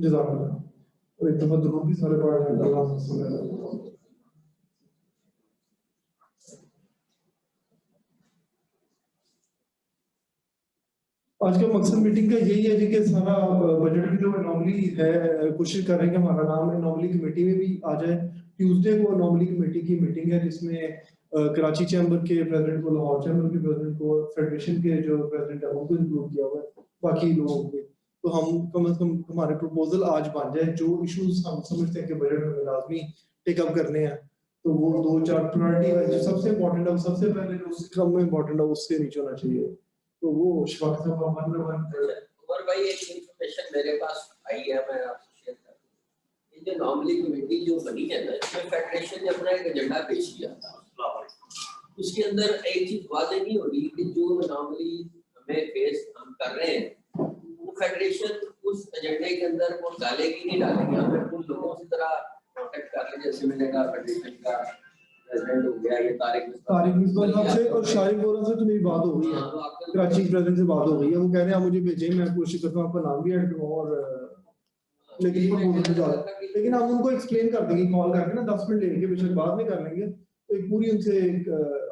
जज़ाकल्लाह। और एक दफा दुरूद भी सारे पढ़ लें। अल्लाह आज का मकसद मीटिंग का यही है जी कि सारा बजट की जो एनॉमली है कोशिश कर रहे हैं कि हमारा नाम एनॉमली कमेटी में भी आ जाए। ट्यूसडे को एनॉमली कमेटी की मीटिंग है जिसमें कराची चैम्बर के प्रेसिडेंट को, लाहौर चैम्बर के प्रेसिडेंट को, फेडरेशन के जो प्रेसिडेंट है उनको इंक्लूड किया हुआ है, बाकी लोगों को। तो हम कम से कम हमारे प्रपोजल आज बन जाए, जो इश्यूज हम समझते हैं कि बजट में लाजमी टेकअप करने हैं, तो वो 2-4 प्रायोरिटी जो सबसे इम्पोर्टेंट है, सबसे पहले जो उससे कम में इम्पोर्टेंट है उससे नीचे होना चाहिए। तो वो शफाकत साहब उमर भाई एक इंफॉर्मेशन मेरे पास आई है, मैं आपसे शेयर कर दूं। ये जो नॉर्मली कमेटी जो बनी है ना, इसमें फेडरेशन ने अपना एक एजेंडा पेश किया था। उसके अंदर एक चीज वादे नहीं हो रही कि जो नॉर्मली हमें फेस हम कर रहे हैं वो फेडरेशन उस एजेंडे के अंदर वो डालेगी नहीं डालेगी। हमें कुछ लोगों से तरह कॉन्टेक्ट कर लें, जैसे मैंने कहा फेडरेशन का प्रेसिडेंट हो गया ये तारिक मिसबाह साहब से और शारिक बोरा से तो मेरी बात हो गई है, कराची प्रेसिडेंट से बात हो गई है। वो कह रहे हैं आप मुझे भेजें, मैं कोशिश करता हूं आपका नाम भी ऐड करूं। और लेकिन हम उनको एक्सप्लेन कर देंगे कॉल करके ना, 10 मिनट लेंगे, बेशक बाद में कर लेंगे, तो एक पूरी उनसे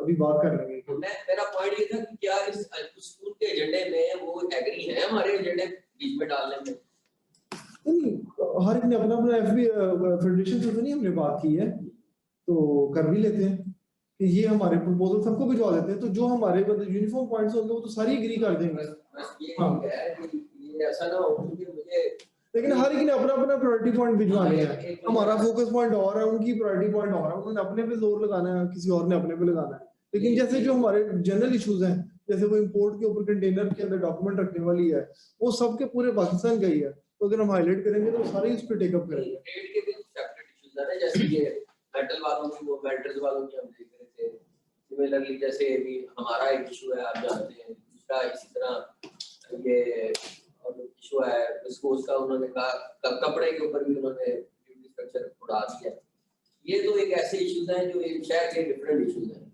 अभी बात कर लेंगे। मेरा पॉइंट ये था कि क्या इस स्कूल के एजेंडे में वो एग्री है हमारे एजेंडे बीच में डालने में? नहीं, हर एक ने अपना अपना एफबी फेडरेशन से तो नहीं हमने बात की है, तो कर भी लेते हैं कि ये हमारे प्रपोजल सबको भिजवा देते हैं, तो जो हमारे यूनिफॉर्म पॉइंट्स होंगे वो तो सारी एग्री कर देंगे। हाँ, ये ऐसा ना हो कि मुझे, लेकिन हर एक ने अपना अपना प्रायोरिटी पॉइंट भिजवाने हैं। हमारा फोकस पॉइंट और है, उनकी प्रायोरिटी पॉइंट और है, उन्होंने अपने पे जोर लगाना है, किसी और ने अपने पे लगाना है। लेकिन जैसे जो हमारे जनरल इश्यूज हैं, जैसे वो इंपोर्ट के ऊपर कंटेनर के अंदर डॉक्यूमेंट रखने वाली है, वो सबके पूरे पाकिस्तान का ही है, तो अगर हम हाईलाइट करेंगे तो सारे उस पर टेकअप करेंगे। ट्रेड के भी सेपरेट इश्यूज है, जैसे ये मेटल वालों की, वो मेटल्स वालों की हम देख रहे थे। सिमिलरली जैसे भी हमारा एक इशू है, आप जानते हैं, दूसरा इसी तरह ये और इशू है विस्कोस का, उन्होंने कहा कपड़े के ऊपर भी उन्होंने ड्यूटी स्ट्रक्चर उड़ा दिया। ये तो एक ऐसे इश्यूज हैं जो एक शहर के डिफरेंट इश्यूज हैं।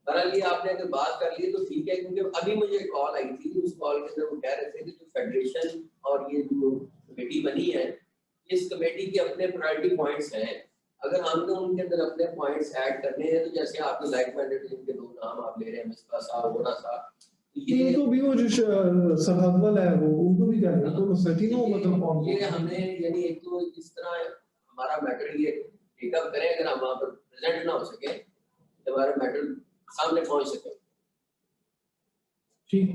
बहरहाल ये आपने अगर बात कर ली तो ठीक है, क्योंकि अभी मुझे कॉल आई थी, उस कॉल के अंदर वो कह रहे थे कि जो फेडरेशन और ये जो कमेटी बनी है, इस कमेटी के अपने प्रायोरिटी पॉइंट्स हैं। अगर हमने उनके अंदर अपने पॉइंट्स ऐड करने हैं, तो जैसे आपने लाइक माइंडेड जिनके 2 नाम आप ले रहे हैं, मिसबा साहब, वोरा साहब, इनको भी वो जो सरहद वाला है वो उनको भी जाने तो सचिनो मतलब ये हमें यानी एक तो इस तरह हमारा मैटर ये टेकअप करें, अगर हम वहाँ पर प्रेजेंट ना हो सके तो हमारा मैटर सामने पहुंच सके। ठीक,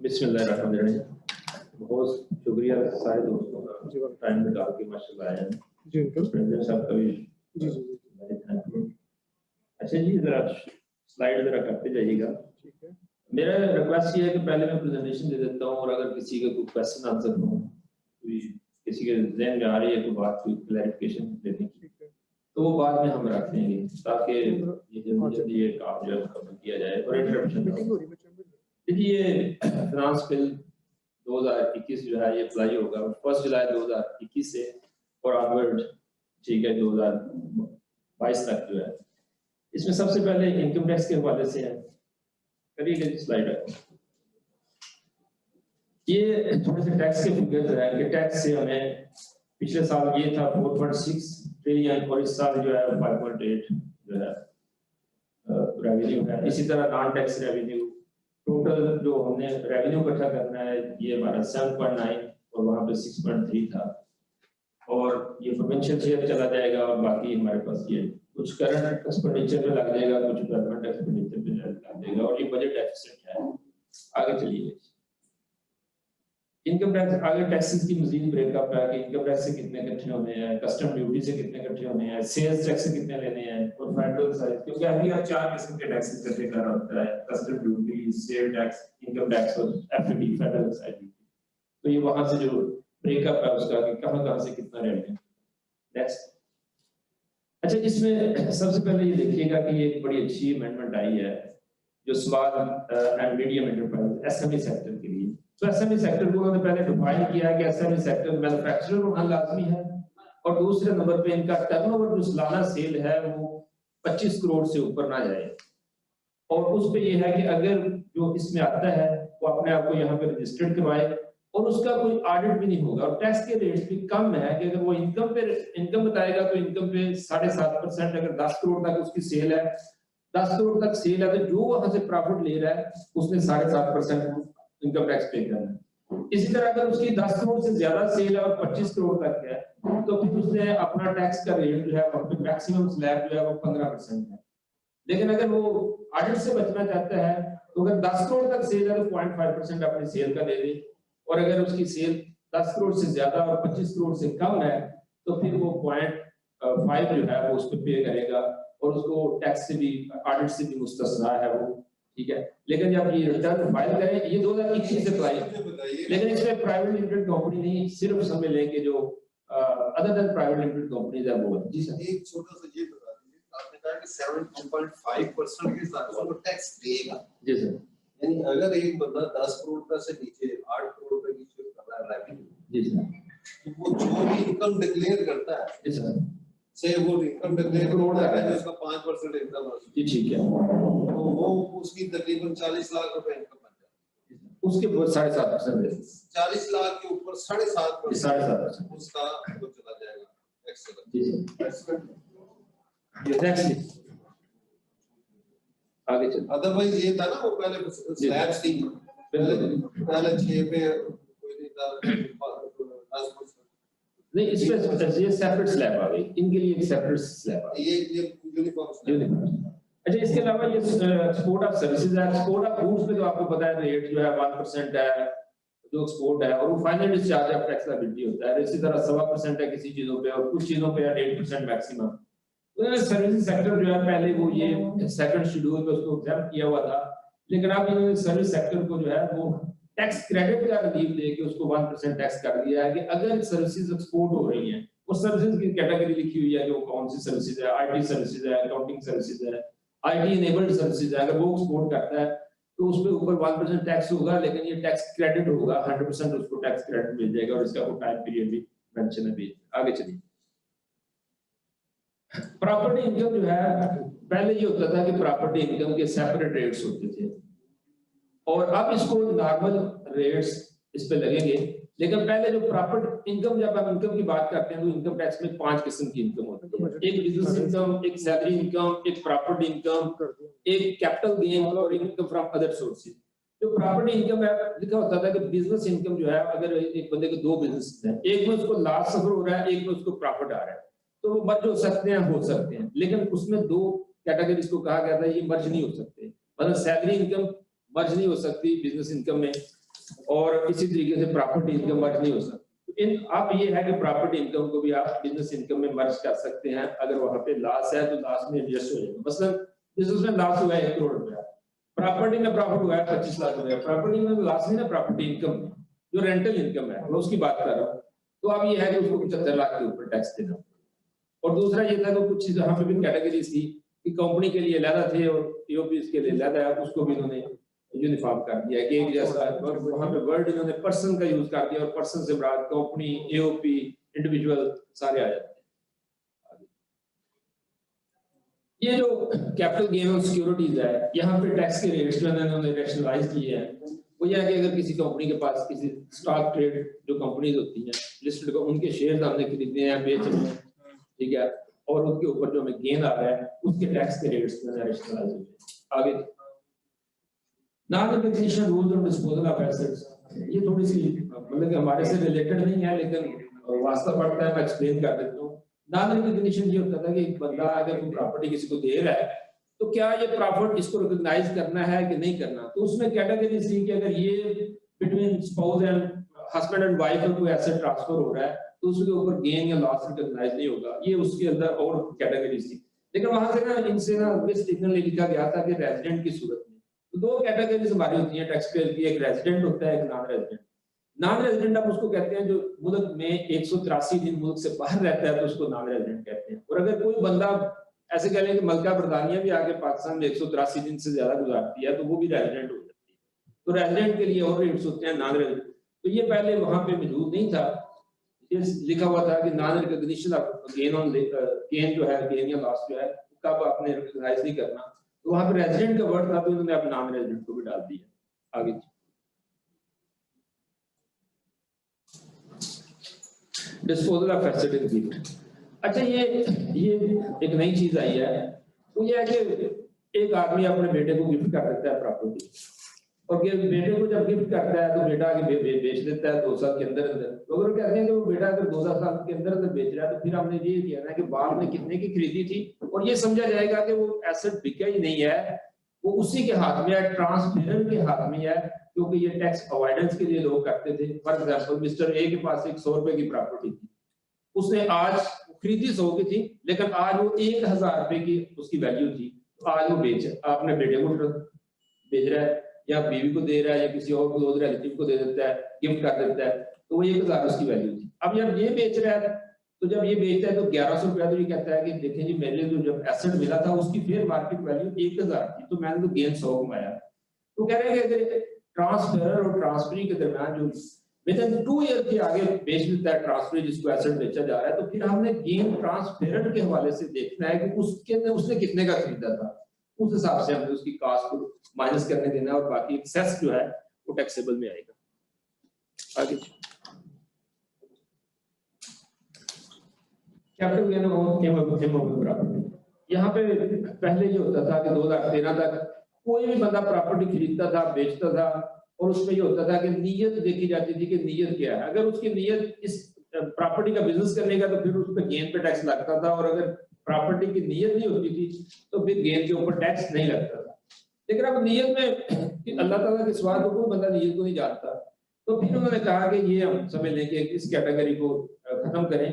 बिस्मिल्लाहिर्रहमानिर्रहीम। बहुत शुक्रिया सारे दोस्तों का टाइम निकाल के माशाल्लाह आए हैं जी। प्रेसिडेंट साहब का भी जी जी वेरी थैंकफुल। अच्छा जी, जरा स्लाइड जरा करते जाइएगा। ठीक है, मेरा रिक्वेस्ट ये है कि पहले मैं प्रेजेंटेशन दे देता हूँ, और अगर किसी का कोई क्वेश्चन आंसर हो, किसी के ज़हन में आ रही है कोई बात, कोई क्लैरिफिकेशन देने की, तो वो बाद में हम रख देंगे, ताकि ये जल्दी जल्दी ये काम जो है कवर किया जाए और इंटरप्शन। देखिए, ये फाइनेंस बिल 2021 जो है ये अप्लाई होगा 1 जुलाई 2021 से और ऑनवर्ड, ठीक है, 2022 तक जो है। इसमें सबसे पहले इनकम टैक्स के हवाले से है, करिएगा जी स्लाइड है। ये थोड़े से टैक्स के फिगर्स है कि टैक्स से हमें पिछले साल ये था 4.6 ट्रिलियन और इस साल जो है 5.8 जो है रेवेन्यू है। इसी तरह नॉन टैक्स रेवेन्यू टोटल जो हमने रेवेन्यू इकट्ठा करना है ये हमारा 7.9 और वहाँ पे 6.3 था, और ये प्रोविंशियल शेयर चला जाएगा और बाकी हमारे पास ये कुछ करंट एक्सपेंडिचर पे लग जाएगा, कुछ गवर्नमेंट एक्सपेंडिचर पे लग जाएगा, और ये बजट डेफिसिट है। आगे चलिए, इनकम टैक्स आगे टैक्सेस की मजीद ब्रेकअप है कि इनकम टैक्स से कितने इकट्ठे होने हैं, कस्टम ड्यूटी से कितने इकट्ठे होने हैं, सेल्स टैक्स से कितने लेने हैं, और फेडरल साइज, क्योंकि अभी आप 4 किस्म के टैक्सेस इकट्ठे कर रहा होता है, custom duty, sale tax, income tax और एफडी फेडरल साइज। तो ये वहां से जो ब्रेकअप है उसका कि कहां से कितना रेवेन्यू। नेक्स्ट, अच्छा इसमें सबसे पहले ये देखिएगा कि ये एक बड़ी अच्छी अमेंडमेंट आई है जो small and medium enterprise SME sector के लिए। तो एसएमई सेक्टर को उन्होंने पहले डिफाइन किया है कि एसएमई सेक्टर मैन्युफैक्चरर होना लाजमी है, और दूसरे नंबर पे इनका टर्नओवर जो सालाना सेल है वो 25 करोड़ से ऊपर ना जाए, और उस पे ये है कि अगर जो इसमें आता है वो अपने आप को यहाँ पे रजिस्टर्ड करवाए, और उसका कोई ऑडिट भी नहीं होगा, और टैक्स के रेट भी कम है कि अगर वो इनकम बताएगा तो इनकम पे 7.5%, अगर 10 करोड़ तक उसकी सेल है, 10 करोड़ तक सेल है, तो जो वहां से प्रॉफिट ले रहा है उसने 7.5% इनकम टैक्स पे करना है। इसी तरह अगर उसकी 10 करोड़ से ज्यादा सेल है और 25 करोड़ तक है, तो फिर उसने अपना टैक्स का रेट जो है वहां पे मैक्सिमम स्लैब जो है वो 15% है। लेकिन अगर वो ऑडिट से बचना चाहता है तो अगर 10 करोड़ तक सेल है तो 0.5% अपनी सेल का दे दे, और अगर उसकी सेल 10 करोड़ से ज्यादा और 25 करोड़ से कम है तो फिर वो 0.5 जो है वो उस पर पे करेगा, और उसको टैक्स से भी ऑडिट से भी मुस्तस्ना है वो, ठीक है। लेकिन जब ये रिटर्न फाइल करें, ये 2021 से अप्लाई, लेकिन इसमें प्राइवेट लिमिटेड कंपनी नहीं, सिर्फ समझ लें कि जो other than private limited companies है वो। जी सर, एक छोटा सा ये बता दीजिए, आपने कहा कि 7.5% के साथ वो टैक्स देगा। जी सर, यानी अगर एक बंदा 10 करोड़ रुपए से नीचे 8 करोड़ रुपए की सेल कर रहा है रेवेन्यू, जी सर, तो वो जो भी इनकम डिक्लेयर करता है, जी सर, से वो इनकम डिक्लेयर करता है जिसका 5% इनकम है, जी ठीक है, तो वो उसकी तकरीबन 40 लाख रुपए इनकम बन जाती है। उसके ऊपर 7.5% 40 लाख के ऊपर 7.5% 7.5% उसका वो चला जाएगा टैक्स लगा। जी सर, नेक्स्ट आगे चल। अदरवाइज ये था ना वो पहले स्लैब्स थी, पहले 6 पे कोई नहीं था, 10%। नहीं, इस पे ये सेपरेट स्लैब आ गई, इनके लिए एक सेपरेट स्लैब आ गई, ये यूनिफॉर्म स्लैब। यूनिफॉर्म। अच्छा, इसके अलावा ये एक्सपोर्ट ऑफ सर्विसेज है, एक्सपोर्ट ऑफ गुड्स में तो आपको पता है रेट जो है 1% है जो एक्सपोर्ट है, और वो final discharge of tax liability होता है। इसी तरह 1.25% है किसी चीजों पे, और कुछ चीजों पे 8% मैक्सिमम। तो सर्विसेज सेक्टर जो है पहले वो ये सेकंड शेड्यूल में उसको एग्जाम किया हुआ था, लेकिन अब इन्होंने सर्विस सेक्टर को जो है वो टैक्स क्रेडिट का रिलीफ देके उसको 1% टैक्स कर दिया है कि अगर सर्विसेज एक्सपोर्ट हो रही हैं, उस सर्विसेज की कैटेगरी लिखी हुई है जो कौन सी सर्विसेज है, आईटी सर्विसेज है, अकाउंटिंग सर्विसेज है, आईटी इनेबल्ड सर्विसेज है, अगर वो एक्सपोर्ट करता है तो उस पे ऊपर 1% टैक्स होगा, लेकिन ये टैक्स क्रेडिट होगा, 100% उसको टैक्स क्रेडिट मिल जाएगा, और इसका कोई टाइम पीरियड भी मेंशन है भी। आगे चलिए, प्रॉपर्टी इनकम जो है पहले ये होता था कि प्रॉपर्टी इनकम के सेपरेट रेट्स होते थे, और अब इसको नॉर्मल रेट्स इस पे लगेंगे। लेकिन पहले जो प्रॉपर्टी इनकम, जब हम इनकम की बात करते हैं तो इनकम टैक्स में 5 किस्म की इनकम होती है, एक बिजनेस इनकम, एक सैलरी इनकम, एक प्रॉपर्टी इनकम, एक कैपिटल गेन, और इनकम फ्रॉम अदर सोर्सेज। जो प्रॉपर्टी इनकम है, लिखा होता था कि बिजनेस इनकम जो है, अगर एक बंदे के 2 बिजनेस हैं, एक में उसको लॉस सफर हो रहा है, एक में उसको प्रॉफिट आ रहा है, तो वो मर्ज हो सकते हैं, लेकिन उसमें 2 कैटेगरीज को कहा गया था ये मर्ज नहीं हो सकते। मतलब सैलरी इनकम मर्ज नहीं हो सकती बिजनेस इनकम में, और इसी तरीके से प्रॉपर्टी इनकम मर्ज नहीं हो सकती। इन अब ये है कि प्रॉपर्टी इनकम को भी आप बिजनेस इनकम में मर्ज कर सकते हैं, अगर वहां पे लॉस है तो लॉस में एडजस्ट हो जाएगा। मसलन बिजनेस में लॉस हुआ है 1 करोड़ रुपया, प्रॉपर्टी में प्रॉफिट हुआ है 25 लाख रुपया, प्रॉपर्टी में लॉस नहीं ना, प्रॉपर्टी इनकम में जो रेंटल इनकम है मैं उसकी बात कर रहा हूँ। तो अब ये है कि उसको 75 लाख के ऊपर टैक्स देना। और दूसरा ये था कि कुछ चीजें यहाँ पे भी कैटेगरीज थी कि कंपनी के लिए अलग थे और पीओपीज के लिए अलग है, उसको भी इन्होंने यूनिफॉर्म कर दिया कि एक जैसा। वहां पे वर्ड इन्होंने पर्सन का यूज कर दिया, और पर्सन से मुराद कंपनी, एओपी, इंडिविजुअल सारे आ जाते हैं। ये जो कैपिटल गेन और सिक्योरिटीज है, यहाँ पे टैक्स के रेट्स जो इन्होंने रैशनलाइज किए हैं, वो यह है कि अगर किसी कंपनी के पास किसी स्टॉक ट्रेड जो कंपनीज होती हैं लिस्टेड को, उनके शेयर हमने खरीदे हैं, बेच रहे हैं, ठीक है, और उनके ऊपर जो हमें गेन आ रहा है उसके टैक्स के रेट्स में रैशनलाइज हो जाए। आगे non-recognition rules on disposal of assets, ये थोड़ी सी मतलब कि हमारे से रिलेटेड नहीं है लेकिन वास्ता पड़ता है, मैं एक्सप्लेन कर देता हूँ। नॉन-रिकग्निशन ये होता था कि एक बंदा अगर कोई प्रॉपर्टी किसी को दे रहा है तो क्या ये प्रॉफिट इसको रिकॉग्नाइज करना है कि नहीं करना, तो उसमें कैटेगरी थी कि अगर ये between spouse and husband and wife का कोई एसेट ट्रांसफर हो रहा है तो उसके ऊपर गेन या लॉस रिकॉग्नाइज नहीं होगा, ये उसके अंदर और कैटेगरीज थी। लेकिन वहां से ना इनसे ना मिसटेकनली लिखा गया था कि रेजिडेंट की सूरत में तो दो कैटेगरीज हमारी होती हैं टैक्स पेयर की, एक रेजिडेंट होता है, एक नॉन रेजिडेंट। नॉन रेजिडेंट आप उसको कहते हैं जो मुल्क में 183 दिन मुल्क से बाहर रहता है तो उसको नॉन रेजिडेंट कहते हैं। और अगर कोई बंदा ऐसे कह लें कि मलका बरतानिया भी आके पाकिस्तान में 183 दिन से ज्यादा गुजारती है तो वो भी रेजिडेंट हो जाती है। तो रेजिडेंट के लिए और रेट्स होते हैं नॉन रेजिडेंट, तो ये पहले वहां पे मौजूद नहीं था, ये लिखा हुआ था कि non recognition of gain on gain जो है, गेन या लॉस जो है कब आपने रिकॉग्नाइज नहीं करना, तो वहां पे रेजिडेंट का वर्ड था तो उन्होंने अब नॉन रेजिडेंट को भी डाल दिया। आगे disposal of asset in gift. अच्छा ये एक नई चीज आई है, वो ये है कि एक आदमी अपने बेटे को गिफ्ट कर देता है प्रॉपर्टी, और बेटे को जब गिफ्ट करता है तो बेटा आगे बेच देता है 2 साल के अंदर अंदर। लोग कहते हैं कि वो बेटा अगर 2 साल के अंदर अंदर बेच रहा है तो फिर हमने ये कहना है कि बाप ने कितने की खरीदी थी, और ये समझा जाएगा कि वो एसेट बिका ही नहीं है, वो उसी के हाथ में है, ट्रांसफेरर के हाथ में है, क्योंकि ये टैक्स अवॉइडेंस के लिए लोग करते थे। फॉर एग्जाम्पल मिस्टर ए के पास एक 100 रुपए की प्रॉपर्टी थी, उसने आज खरीदी 100 की थी लेकिन आज वो 1000 रुपए की उसकी वैल्यू थी, तो आज वो अपने बेटे को बेच रहा है या बीवी को दे रहा है या किसी और क्लोज रिलेटिव को दे देता है, गिफ्ट कर देता है, तो वो 1000 उसकी वैल्यू थी। अब जब ये बेच रहा है तो जब ये बेचता है तो 1100 रुपया, तो ये कहता है कि देखें जी मेरे लिए तो जब एसेट मिला था उसकी फेयर मार्केट वैल्यू 1000 थी, तो मैंने तो गेन 100 कमाया। तो कह रहे हैं कि अगर ट्रांसफरर और ट्रांसफरी के दरमियान जो विद इन 2 ईयर के आगे बेच देता है ट्रांसफरी जिसको एसेट बेचा जा रहा है, तो फिर हमने गेन ट्रांसफेरर के हवाले से देखना है कि उसने कितने का खरीदा था, उस हिसाब से हमने उसकी कॉस्ट को माइनस करने देना है और बाकी एक्सेस जो है वो टैक्सेबल में आएगा। आगे कैपिटल गेन ऑन प्रॉपर्टी, यहाँ पे पहले ये होता था कि 2013 तक कोई भी बंदा प्रॉपर्टी खरीदता था, बेचता था, और उसमें ये होता था कि नीयत देखी जाती थी कि नीयत क्या है। अगर उसकी नीयत इस प्रॉपर्टी का बिजनेस करने का तो फिर उस पर गेन पे टैक्स लगता था, और अगर प्रॉपर्टी की नीयत नहीं होती थी तो फिर गेन के ऊपर टैक्स नहीं लगता था। लेकिन अब नीयत में अल्लाह ताला के सिवा तो कोई बंदा नीयत को नहीं जानता, तो फिर उन्होंने कहा कि ये हम समझ लें कि इस कैटेगरी को खत्म करें,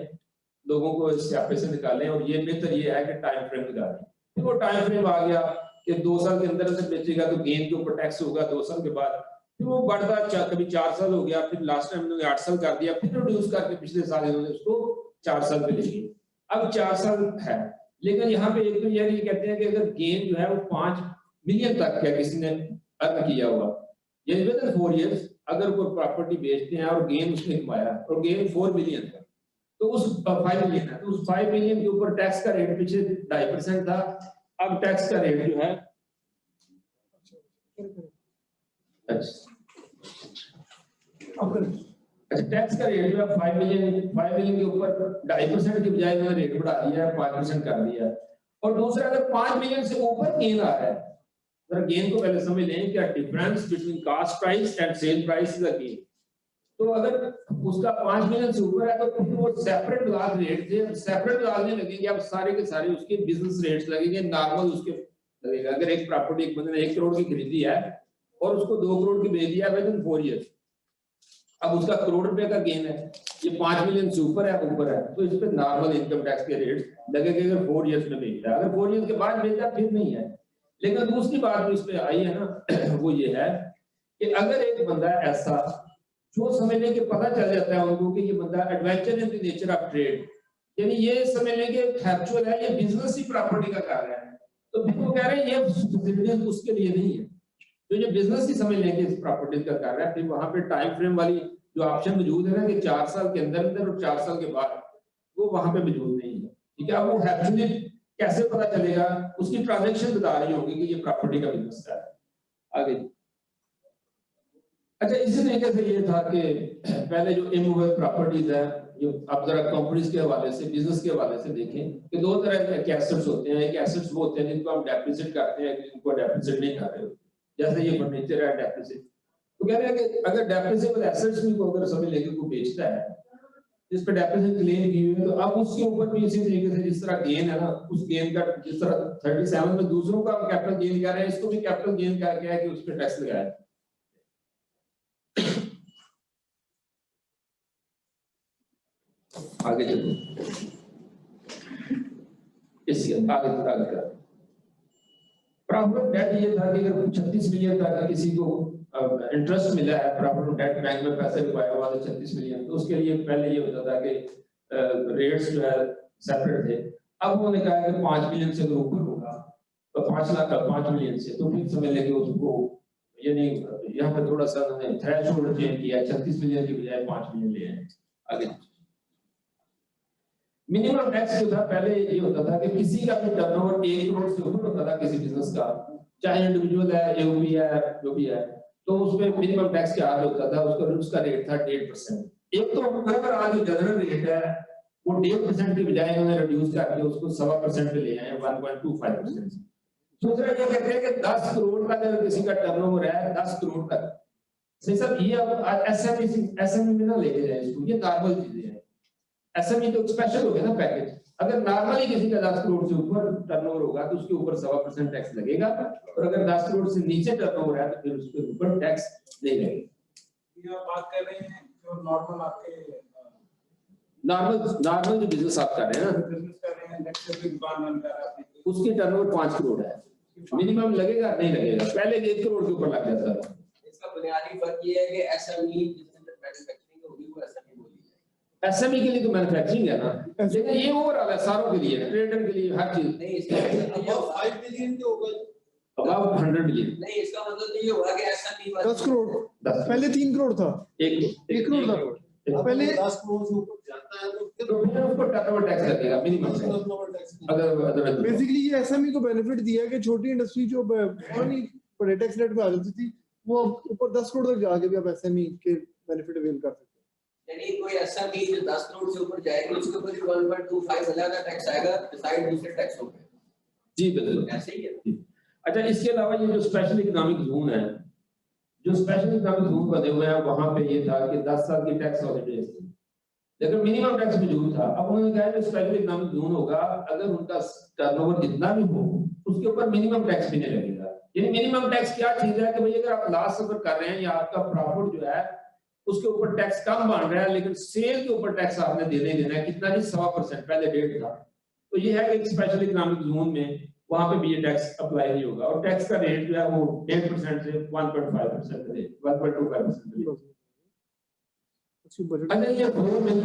लोगों को इस स्यापे से निकालें, और ये बेहतर ये है कि टाइम फ्रेम निकालें। फिर वो टाइम फ्रेम आ गया कि 2 साल के अंदर से बेचेगा तो गेन के ऊपर टैक्स होगा 2 साल के बाद, फिर वो बढ़ता कभी 4 साल हो गया, फिर लास्ट टाइम इन्होंने 8 साल कर दिया, फिर रिड्यूस करके पिछले साल इन्होंने उसको 4 साल पे ले लिया। अब 4 साल है, लेकिन यहाँ पे एक तो ये कहते हैं कि अगर गेन जो है वो 5 मिलियन तक है किसी ने अर्न किया हुआ, ये विद इन 4 इयर्स अगर कोई प्रॉपर्टी बेचते हैं और गेन उसने कमाया और गेन 4 मिलियन है, तो उस 5 मिलियन है, तो उस 5 मिलियन के ऊपर टैक्स का रेट पीछे 2.5% था, अब टैक्स का रेट जो है अच्छा टैक्स का रेट जो है 5 मिलियन के ऊपर 2.5% की बजाय उन्होंने रेट बढ़ा दिया है, 5% कर दिया है। और दूसरा अगर 5 मिलियन से ऊपर गेन आ रहा है, जरा गेन को पहले समझ लें क्या difference between cost price and sale price is a gain. तो अगर उसका 5 मिलियन से ऊपर है तो फिर वो सेपरेट ब्लॉक रेट थे, सेपरेट ब्लॉक नहीं लगेंगे, अब सारे के सारे उसके बिजनेस रेट्स लगेंगे, नॉर्मल उसके लगेगा। अगर एक प्रॉपर्टी एक बंदे ने 1 करोड़ की खरीदी है और उसको 2 करोड़ की बेच दिया विद इन 4 इयर्स, अब उसका 1 करोड़ रुपए का गेन है, ये 5 मिलियन से ऊपर है, तो इस पे नॉर्मल इनकम टैक्स के रेट लगेंगे अगर 4 इयर्स में बेच रहा है। अगर 4 इयर्स के बाद बेचा फिर नहीं है। लेकिन दूसरी बात जो इस पे आई है ना वो ये है कि अगर एक बंदा ऐसा जो समझने के पता चल जाता है उनको कि ये बंदा adventure in the nature of trade, यानी ये समझ लें कि फैक्चुअल है, ये बिजनेस ही प्रॉपर्टी का कर रहा है, तो फिर वो कह रहे हैं ये फैसिलिटी उसके लिए नहीं है। तो ये बिजनेस ही समझ लें कि इस प्रॉपर्टी का कर रहा है। फिर वहां पे टाइम फ्रेम वाली जो ऑप्शन मौजूद है ना कि 4 साल के अंदर अंदर और 4 साल के बाद, वो वहां पे मौजूद नहीं है। ठीक है, अब वो एक्चुअली कैसे पता चलेगा, उसकी ट्रांजैक्शन बता रही होगी कि ये प्रॉपर्टी का बिजनेस है। आगे अच्छा, इसी तरीके से ये था कि पहले जो इमूवेबल प्रॉपर्टीज है, जो अब जरा कंपनीज के हवाले से, बिजनेस के हवाले से देखें कि दो तरह के एसेट्स होते हैं। एक एसेट्स वो होते हैं जिनको हम डेप्रिसिएट करते हैं, जिनको डेप्रिसिएट नहीं कर रहे होते, जैसे ये फर्नीचर है डेप्रिसिएट। तो कह रहे हैं कि अगर डेप्रिसिएबल एसेट्स भी को अगर समय लेके को बेचता है जिस पर डेप्रिसिएशन क्लेम की हुई है, तो अब उसके ऊपर भी इसी तरीके से जिस तरह गेन है ना, उस गेन का जिस तरह 37 में दूसरों का कैपिटल गेन कर रहे हैं, इसको भी कैपिटल गेन क्या है कि उस पर टैक्स लगाया। आगे चलो, इसके आगे का प्रॉफिट डेट ये था कि अगर 36 मिलियन तक किसी को इंटरेस्ट मिला है, प्रॉफिट डेट बैंक में पैसे रुपया हुआ था 36 मिलियन, तो उसके लिए पहले ये होता था कि रेट्स जो है सेपरेट थे। अब उन्होंने कहा है कि 5 मिलियन से अगर ऊपर होगा तो 5 लाख का 5 मिलियन से, तो फिर समझ लेंगे उसको, यानी यहाँ पे थोड़ा सा थ्रेशोल्ड चेंज किया, 36 मिलियन की बजाय 5 मिलियन ले आए। आगे मिनिमम टैक्स जो था पहले ये होता था कि किसी का भी टर्नओवर 1 करोड़ से ऊपर होता था किसी बिजनेस का, चाहे इंडिविजुअल है, एओपी है, जो भी है, तो उसमें मिनिमम टैक्स क्या होता था, उसका रेट था 1.5%। एक तो अगर आज जनरल रेट है वो 1.5% की बजाय उन्होंने रिड्यूस करके उसको 1.25% पे ले आए, 1.25%। दूसरा ये कहते हैं कि 10 करोड़ का अगर किसी का टर्नओवर है 10 करोड़ का, सही साहब, ये अब एसएमई में ना लेके जाए इसको, ये नॉर्मल चीजें हैं। एसएमई तो स्पेशल हो गया ना पैकेज। अगर नॉर्मली किसी का 10 करोड़ से ऊपर टर्नओवर होगा तो उसके ऊपर 1.25% टैक्स लगेगा, और अगर 10 करोड़ से नीचे टर्नओवर है तो फिर उसके ऊपर टैक्स नहीं लगेगा। ये आप बात कर रहे हैं जो नॉर्मल आपके नॉर्मल जो बिजनेस आप कर रहे हैं ना, बिजनेस कर रहे हैं, नेक्स्ट भी दुकान रन कर रहे हैं, उसकी टर्नओवर 5 करोड़ है, मिनिमम लगेगा नहीं लगेगा, पहले 1 करोड़ के ऊपर लग जाता था। इसका बुनियादी फर्क ये है कि एसएमई जिसके अंदर मैन्युफैक्चरिंग होगी वो एसएमई बोली जाएगी। एसएमई के लिए तो मैन्युफैक्चरिंग है ना, लेकिन ये ओवरऑल है सारों के लिए, ट्रेडर के लिए, हर चीज। नहीं, इसका मतलब ये 5 मिलियन के होगा, अबाउट 100 मिलियन। नहीं, इसका मतलब ये हुआ कि एसएमई 10 करोड़, पहले 3 करोड़ था, 1 करोड़ था पहले। 10 करोड़ से ऊपर जाता है तो तो फिर उसको टर्नओवर टैक्स लगेगा मिनिमम से। अगर बेसिकली ये एसएमई को बेनिफिट दिया है कि छोटी इंडस्ट्री जो पुरानी बड़े टैक्स रेट पे आ जाती थी, वो ऊपर 10 करोड़ तक जाके भी आप एसएमई के बेनिफिट अवेल कर सकते हैं। यानी कोई एसएमई जो 10 करोड़ से ऊपर जाएगी उसके ऊपर 1.25 अलग टैक्स आएगा, डिसाइड दूसरे टैक्स होंगे। जी बिल्कुल ऐसे ही है। अच्छा, इसके अलावा ये जो स्पेशल इकोनॉमिक जोन है, जो स्पेशल इकोनॉमिक जोन बने हुए हैं, वहां पे ये था कि 10 साल की टैक्स हॉलिडेज थी, लेकिन मिनिमम टैक्स मौजूद था। अब उन्होंने कहा कि स्पेशल इकोनॉमिक जोन होगा, अगर उनका टर्नओवर जितना भी हो उसके ऊपर मिनिमम टैक्स भी नहीं लगेगा। यानी मिनिमम टैक्स क्या चीज है कि भाई अगर आप लास्ट सफर कर रहे हैं या आपका प्रॉफिट जो है उसके ऊपर टैक्स कम बन रहा है, लेकिन सेल के ऊपर टैक्स आपने देना है, कितना जी 100%, पहले 1.5 था। तो ये है कि एक स्पेशल इकोनॉमिक जोन में वहां पे भी ये टैक्स अप्लाई नहीं होगा, और टैक्स का रेट जो है वो 1% से 1.5% है, 1.25%। अच्छा, ये फ्लोर मिल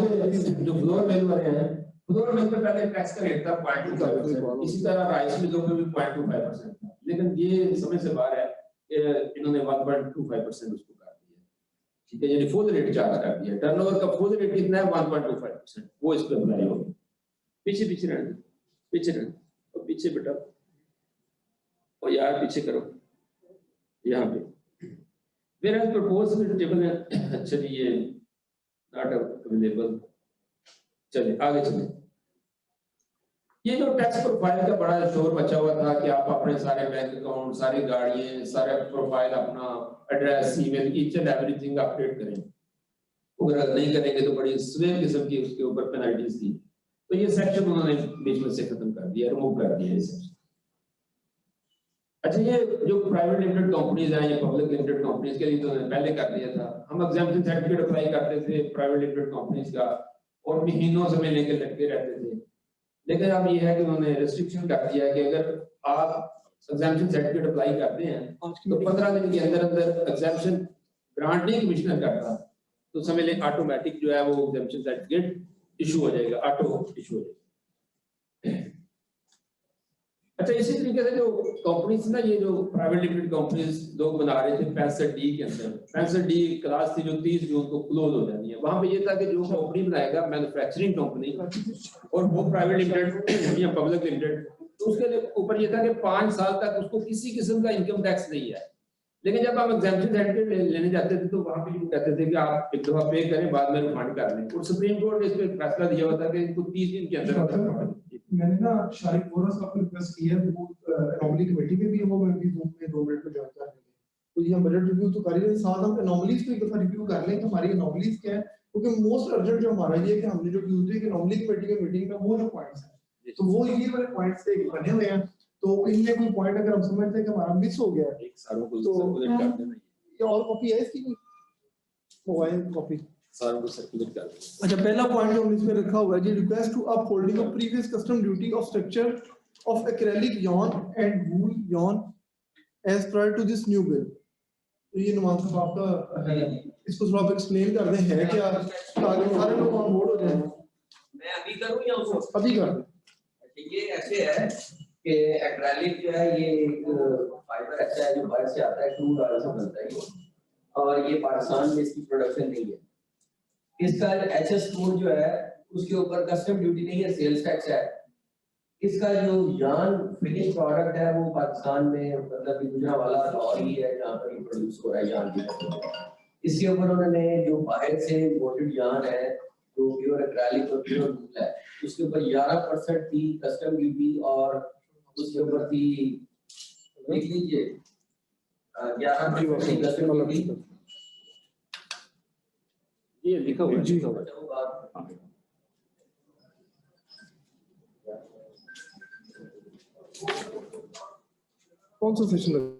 जो फ्लोर मिल वाले हैं, फ्लोर मिल पे पहले टैक्स का रेट था 0.25%, इसी तरह राइस मिलों पे भी 0.25% था, लेकिन ये समय से बाहर है, इन्होंने 1.25% उसको कर दिया। ठीक है, यानी फुल रेट चार्ज कर दिया। टर्नओवर का फुल रेट कितना है 1.25%, वो इस पे अप्लाई होगा। पीछे रहना और पीछे बेटा, और यार पीछे करो यहाँ पे। वेयर एज प्रपोज्ड टेबल है, अच्छा जी ये नॉट अवेलेबल। चलिए आगे चले। ये जो टैक्स प्रोफाइल का बड़ा शोर बचा हुआ था कि आप अपने सारे बैंक अकाउंट, सारी गाड़ियां, सारे प्रोफाइल, अपना address, email, each and everything update करें। अगर नहीं करेंगे तो बड़ी स्वेर किस्म की उसके ऊपर पेनल्टीज थी। तो ये सेक्शन उन्होंने बीच में से खत्म कर दिया, रिमूव कर दिया ये सेक्शन। अच्छा, ये जो प्राइवेट लिमिटेड कंपनीज हैं, ये पब्लिक लिमिटेड कंपनीज के लिए तो पहले कर दिया था। हम एग्जाम्पशन सर्टिफिकेट अप्लाई करते थे प्राइवेट लिमिटेड कंपनीज का, और महीनों समय लेकर लटके रहते थे। लेकिन अब ये है कि उन्होंने रिस्ट्रिक्शन कर दिया है कि अगर आप एग्जाम्पशन सर्टिफिकेट अप्लाई करते हैं तो 15 दिन के अंदर एग्जाम्पशन ग्रांट नहीं कमिश्नर करता, तो समझ लें ऑटोमेटिक जो है वो एग्जाम्पशन सर्टिफिकेट इशू हो जाएगा, ऑटो इशू हो जाएगा। अच्छा, इसी तरीके से जो कंपनीज ना, ये जो प्राइवेट लिमिटेड कंपनीज लोग बना रहे थे 65D के अंदर, 65D क्लास थी जो 30 जून को क्लोज हो जानी है। वहां पे ये था कि जो कंपनी बनाएगा मैन्युफैक्चरिंग कंपनी और वो प्राइवेट लिमिटेड या पब्लिक लिमिटेड, तो उसके ऊपर ये था कि 5 साल तक उसको किसी किस्म का इनकम टैक्स नहीं है। लेकिन जब हम एग्जामिनेशन सर्टिफिकेट लेने जाते थे तो वहां पे ये कहते थे कि आप एक दफा पे करें, बाद में रिफंड कर लें, और सुप्रीम कोर्ट ने इस पे फैसला दिया हुआ था कि इनको 30 दिन के अंदर मैंने ना शारिक वोरा साहब को रिक्वेस्ट की है, वो एनोमली कमेटी में भी वो मैं भी 2 मिनट में ज्वाइन कर लेंगे, तो ये हम बजट रिव्यू तो कर ही रहे हैं, साथ हम एनोमलीज को एक दफा रिव्यू कर लें कि हमारी एनोमलीज क्या है, क्योंकि मोस्ट अर्जेंट जो हमारा ये है कि हमने जो ट्यूसडे की एनोमली कमेटी की मीटिंग में वो जो पॉइंट्स हैं, तो वो ये वाले पॉइंट्स से बने हुए हैं, तो इनमें कोई पॉइंट अगर हम समझते हैं कि हमारा मिस हो गया है, एक सारों को तो सर्कुलेट कर देना, ये और कॉपी है इसकी, मोबाइल कॉपी। सारों को सर्कुलेट कर देना। अच्छा, पहला पॉइंट जो हमने इसमें रखा हुआ है जी, request to upholding of previous custom duty of structure of acrylic yarn and wool yarn as prior to this new bill. तो ये नुमान साहब आपका है, इसको थोड़ा आप एक्सप्लेन कर दें है क्या, ताकि सारे लोग ऑन बोर्ड हो जाएं। मैं अभी करूं या उसको? अभी कर दें। अच्छा, ये ऐसे है कि एक्रेलिक जो है ये एक फाइबर ऐसा है जो बाहर से आता है, क्रूड ऑयल से बनता है ये, और ये पाकिस्तान में इसकी प्रोडक्शन नहीं है। इसका एचएस कोड जो है उसके ऊपर कस्टम ड्यूटी नहीं है, सेल्स टैक्स है। इसका जो यान फिनिश प्रोडक्ट है वो पाकिस्तान में मतलब गुजरांवाला लाहौर ही है जहाँ पर ये प्रोड्यूस हो रहा है यान की। इसके ऊपर उन्होंने जो बाहर से इंपोर्टेड यान है जो प्योर एक्रेलिक और प्योर वूल है, उसके ऊपर 11% थी कस्टम ड्यूटी, और उसके ऊपर थी, लिख लीजिए, 11% कस्टम ड्यूटी। ये लिखा हुआ है, जी। लिखा हुआ है। कौन सा सेशन लगा?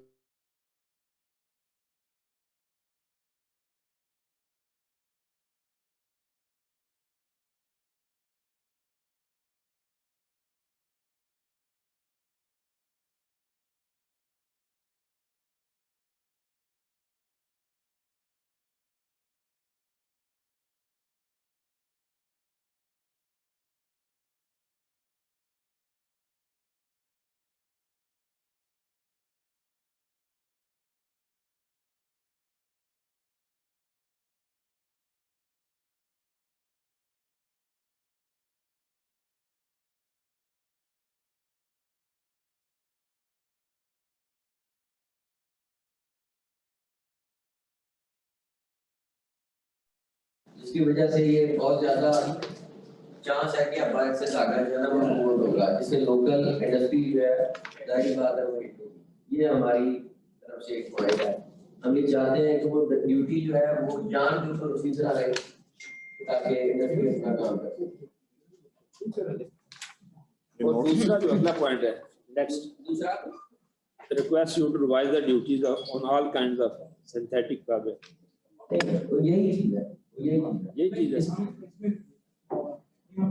जिसकी वजह से ये बहुत ज्यादा चांस है कि बाहर से धागा जो है ना वो इम्पोर्ट होगा, जिससे लोकल इंडस्ट्री जो है जाहिर बात है वो हिट होगी। ये हमारी तरफ से एक पॉइंट है। हम ये चाहते हैं कि वो ड्यूटी जो है वो जान के ऊपर उसी तरह रहे ताकि इंडस्ट्री अपना काम कर सके। और दूसरा जो अगला पॉइंट है, नेक्स्ट दूसरा request you to revise the duties on all kinds of synthetic fabric. तो यही चीज है, यही चीज है।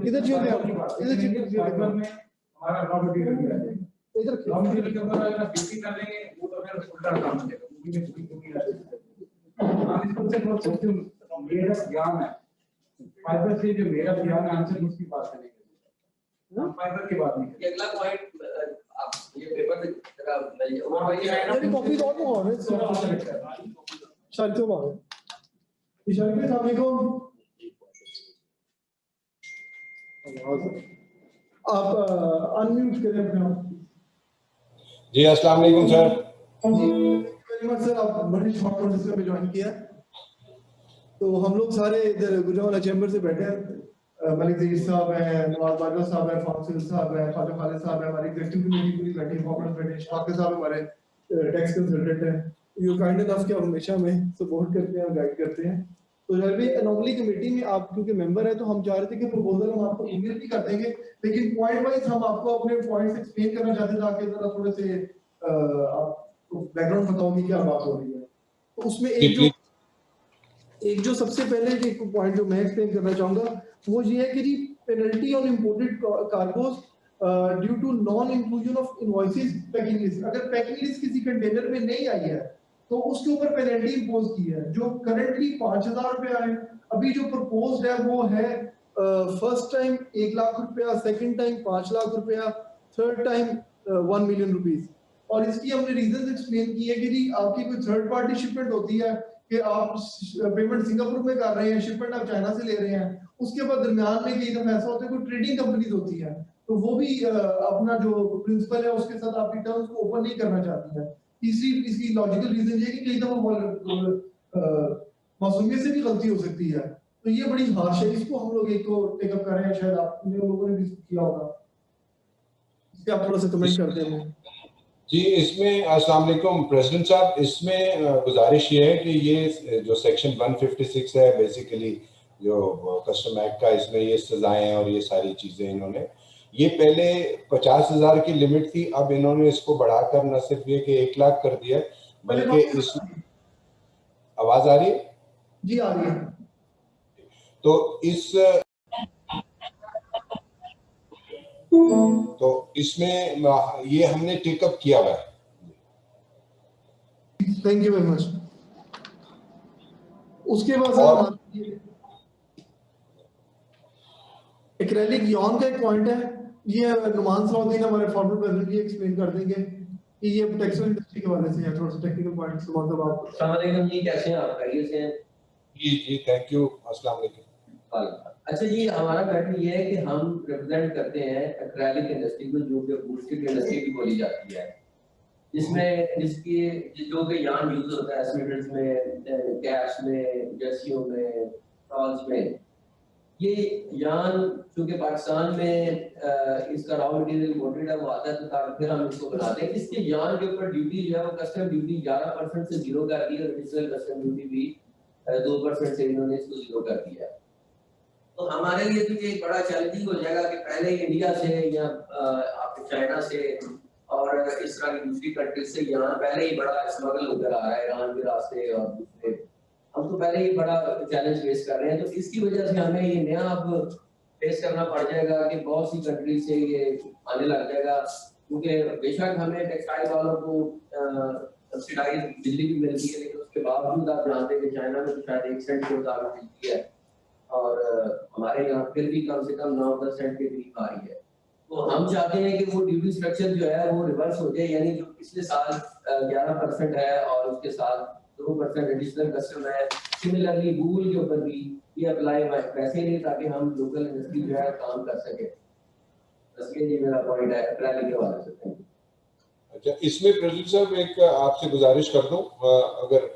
इधर जो है इधर जो फाइबर में हमारा रॉ मटेरियल है, इधर रॉ मटेरियल के ऊपर अगर ड्यूटी कर लेंगे वो तो फिर उल्टा काम हो जाएगा, क्योंकि में छुट्टी रहती है। हम इसको से बहुत सोचते हैं मेरा ज्ञान है फाइबर से, जो मेरा ज्ञान है हमसे उसकी बात करेंगे, हम फाइबर की बात नहीं करेंगे। ये अगला पॉइंट आप ये पेपर जरा मिल और मेरी कॉपी तो और है शायद तो बात इशारे के सामने को आप अनम्यूट करें अपना। जी अस्सलाम वालेकुम सर। जी वेरी मच सर, आप बड़ी शॉर्ट नोटिस में ज्वाइन किया। तो हम लोग सारे इधर गुजरांवाला चैम्बर से बैठे हैं, मलिक ज़हीर साहब हैं, नवाज बाजवा साहब हैं, फासिल साहब हैं, ख्वाजा खालिद साहब हैं, हमारी एग्जीक्यूटिव कमेटी पूरी बैठी है, कॉर्पोरेट बैठे, शाकिर साहब हमारे टैक्स कंसल्टेंट हैं। यू काइंड इनफ कि आप हमेशा हमें सपोर्ट करते हैं, गाइड करते हैं। तो जब भी एनोमली कमेटी में आप क्योंकि मेंबर है तो हम चाह रहे थे कि प्रपोजल हम आपको ईमेल भी कर देंगे, लेकिन पॉइंट वाइज हम आपको अपने पॉइंट्स एक्सप्लेन करना चाहते थे ताकि जरा थोड़े से आपको बैकग्राउंड बताओ कि क्या बात हो रही है। तो उसमें एक जो सबसे पहले एक पॉइंट जो मैं एक्सप्लेन करना चाहूंगा वो ये है कि जी penalty on imported cargoes due to non inclusion of invoices packing list. अगर पैकिंग लिस्ट किसी कंटेनर में नहीं आई है तो उसके ऊपर पेनल्टी इंपोज की है जो करंटली 5,000 रुपया है। अभी जो प्रपोज्ड है वो है फर्स्ट टाइम 1 लाख रुपया, सेकंड टाइम 5 लाख रुपया, थर्ड टाइम 1 मिलियन रुपीस। और इसकी हमने रीजन एक्सप्लेन किए कि जी आपकी कोई थर्ड पार्टी शिपमेंट होती है कि आप पेमेंट सिंगापुर में कर रहे हैं, शिपमेंट आप चाइना से ले रहे हैं, उसके बाद दरमियान में कई दफा ऐसा होता है कोई ट्रेडिंग कंपनीज होती है तो वो भी अपना जो प्रिंसिपल है उसके साथ आपकी टर्म्स को ओपन नहीं करना चाहती है। तीसरी इसकी लॉजिकल रीजन ये है कि कई दफा मासूमियत से भी गलती हो सकती है, तो ये बड़ी हार्श है, इसको हम लोग एक तो टेकअप कर रहे हैं, शायद आपने लोगों ने भी किया होगा, इस पे आप थोड़ा सा कमेंट कर दें। जी, इसमें अस्सलाम वालेकुम प्रेसिडेंट साहब, इसमें गुजारिश ये है कि ये जो सेक्शन 156 है बेसिकली जो कस्टम एक्ट का, इसमें ये सजाएं और ये सारी चीजें इन्होंने, ये पहले 50,000 की लिमिट थी, अब इन्होंने इसको बढ़ाकर न सिर्फ ये कि 1 लाख कर दिया, बल्कि इस आवाज आ रही है जी, आ रही है। तो इसमें ये हमने टेकअप किया हुआ है। Thank you very much. उसके बाद एक्रेलिक यॉन का एक पॉइंट है, ये नुमान सलाउद्दीन हमारे फॉर्मर प्रेसिडेंट ये एक्सप्लेन कर देंगे कि ये टेक्सटाइल इंडस्ट्री के हवाले से है, थोड़ा सा टेक्निकल पॉइंट से मतलब आप। अस्सलाम वालेकुम जी, कैसे हैं आप? खैरियत से हैं? जी थैंक यू, अस्सलाम वालेकुम। अच्छा जी, हमारा मैटर ये है कि हम रिप्रेजेंट करते हैं एक्रेलिक इंडस्ट्री को, जो कि बूस्टेड इंडस्ट्री भी बोली जाती है, जिसमें जिसकी जो कि यार्न यूज होता है एस्मेटेड्स में, कैप्स में, जर्सियों में, शॉल्स में। ये यार्न चूंकि पाकिस्तान में इसका रॉ मटेरियल इम्पोर्टेड है, वो आता है तो फिर हम इसको बनाते हैं। इसके यार्न के ऊपर ड्यूटी जो है वो कस्टम ड्यूटी 11% से 0 कर दी है, और एडिशनल कस्टम ड्यूटी भी 2% से इन्होंने इसको 0 कर दिया है। तो हमारे लिए तो ये बड़ा चैलेंजिंग हो जाएगा कि पहले इंडिया से या आपके चाइना से और इस तरह की दूसरी कंट्री से यहाँ पहले ही बड़ा स्मगल होकर आ रहा है, ईरान के रास्ते और दूसरे, हम तो पहले ही बड़ा चैलेंज फेस कर रहे हैं। तो इसकी वजह से हमें ये नया अब फेस करना पड़ जाएगा कि बहुत सी कंट्री से ये आने लग जाएगा, क्योंकि बेशक हमें टेक्सटाइल वालों को सब्सिडाइज बिजली भी मिलती है, लेकिन उसके बावजूद आप जानते हैं कि चाइना में तो शायद 1 सेंट के मुताबिक मिलती है, और हमारे यहाँ फिर भी कम से कम 9-10 सेंट के करीब आ रही है। तो हम चाहते हैं कि वो ड्यूटी स्ट्रक्चर जो है वो रिवर्स हो जाए, यानी जो पिछले साल 11% है और उसके साथ 2% एडिशनल कस्टम है, सिमिलरली गूगल के ऊपर भी ये अप्लाई वैसे नहीं, ताकि हम लोकल इंडस्ट्री जो है काम कर सके। बस ये मेरा पॉइंट है एक्रेलिक के हवाले से। अच्छा, इसमें प्रेसिडेंट साहब एक आपसे गुजारिश कर दूं, अगर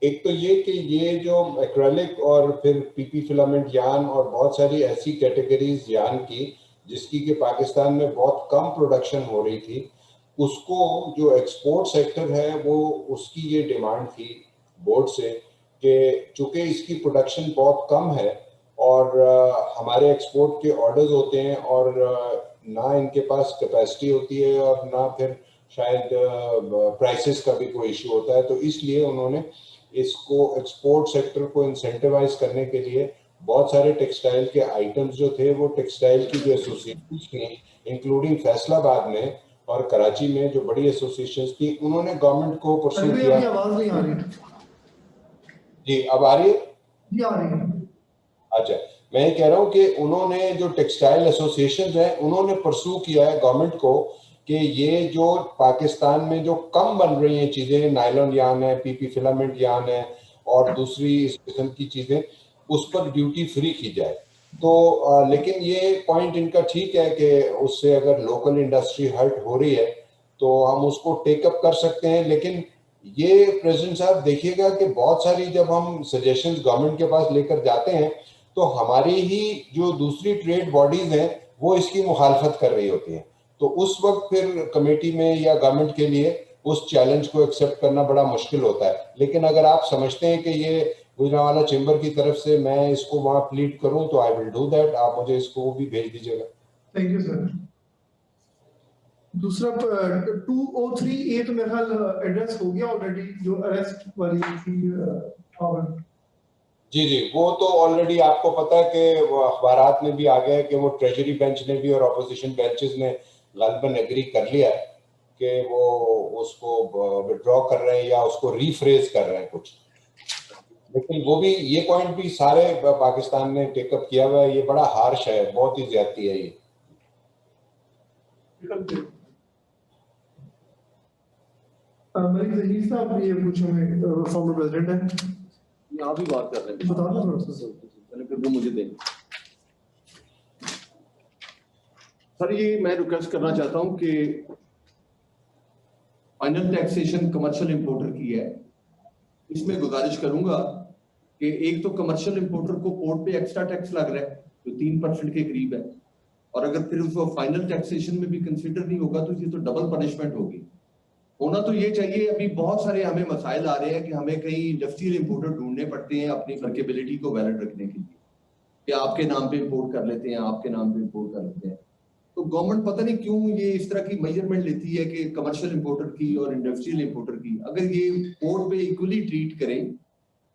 एक तो ये कि ये जो एक्रेलिक और फिर पीपी फिलामेंट यार्न और बहुत सारी ऐसी कैटेगरीज यार्न की जिसकी कि पाकिस्तान में बहुत कम प्रोडक्शन हो रही थी, उसको जो एक्सपोर्ट सेक्टर है वो उसकी ये डिमांड थी बोर्ड से कि चूंकि इसकी प्रोडक्शन बहुत कम है और हमारे एक्सपोर्ट के ऑर्डर्स होते हैं और ना इनके पास कैपेसिटी होती है और ना फिर शायद प्राइसेस का भी कोई इशू होता है, तो इसलिए उन्होंने इसको एक्सपोर्ट सेक्टर को इंसेंटिवाइज करने के लिए बहुत सारे टेक्सटाइल के आइटम्स जो थे वो टेक्सटाइल की जो एसोसिएशन थी, इंक्लूडिंग फैसलाबाद में और कराची में जो बड़ी एसोसिएशंस थी, उन्होंने गवर्नमेंट को परसू किया। आवाज नहीं आ रही जी, अब आ रही है? जी, आ रही है। अच्छा, मैं कह रहा हूँ कि उन्होंने जो टेक्सटाइल एसोसिएशन है उन्होंने परसू किया है गवर्नमेंट को कि ये जो पाकिस्तान में जो कम बन रही हैं चीजें, नायलॉन यार्न है, पीपी फिलामेंट यार्न है और दूसरी इस किस्म की चीजें, उस पर ड्यूटी फ्री की जाए। तो लेकिन ये पॉइंट इनका ठीक है कि उससे अगर लोकल इंडस्ट्री हर्ट हो रही है तो हम उसको टेकअप कर सकते हैं, लेकिन ये प्रेसिडेंट साहब देखिएगा कि बहुत सारी जब हम सजेशंस गवर्नमेंट के पास लेकर जाते हैं तो हमारी ही जो दूसरी ट्रेड बॉडीज हैं वो इसकी मुखालफत कर रही होती हैं, तो उस वक्त फिर कमेटी में या गवर्नमेंट के लिए उस चैलेंज को एक्सेप्ट करना बड़ा मुश्किल होता है। लेकिन अगर आप समझते हैं कि ये गुजरांवाला चेंबर की तरफ से मैं इसको वहां प्लीड करूं तो आई विल डू दैट, आप मुझे इसको भी भेज दीजिएगा। Thank you sir. दूसरा 2038 मेरे ख्याल एड्रेस हो गया ऑलरेडी, जो अरेस्ट वाली थी। जी, वो तो ऑलरेडी आपको पता है कि वो अखबारात में भी आ गया है कि वो ट्रेजरी बेंच ने भी और अपोजिशन बेंचेस ने गालिबन एग्री कर लिया है कि वो उसको विड्रॉ कर रहे हैं या उसको रीफ्रेज कर रहे हैं कुछ, लेकिन वो भी ये पॉइंट भी सारे पाकिस्तान ने टेकअप किया हुआ है। ये बड़ा हार्श है, बहुत ही ज्यादती है ये। मलिक जहीर साहब ये पूछेंगे, फॉर्मर प्रेसिडेंट है, आप भी बात कर रहे हैं, बता दो थोड़ा सा पहले फिर वो मुझे देंगे। सर ये मैं रिक्वेस्ट करना चाहता हूं कि फाइनल टैक्सेशन कमर्शियल इंपोर्टर की है। इसमें गुजारिश करूंगा कि एक तो कमर्शियल इंपोर्टर को पोर्ट पे एक्स्ट्रा टैक्स लग रहा है जो 3% के करीब है, और अगर फिर उसको फाइनल टैक्सेशन में भी कंसीडर नहीं होगा तो ये तो डबल पनिशमेंट होगी। होना तो ये चाहिए, अभी बहुत सारे हमें मसाइल आ रहे हैं कि हमें कई इंडस्ट्रियल इंपोर्टर ढूंढने पड़ते हैं अपनी वर्केबिलिटी को वैलिड रखने के लिए, कि आपके नाम पे इंपोर्ट कर लेते हैं, आपके नाम पे इंपोर्ट कर लेते हैं। तो गवर्नमेंट पता नहीं क्यों ये इस तरह की मेजरमेंट लेती है कि कमर्शियल इंपोर्टर की और इंडस्ट्रियल इंपोर्टर की, अगर ये पोर्ट पे इक्वली ट्रीट करें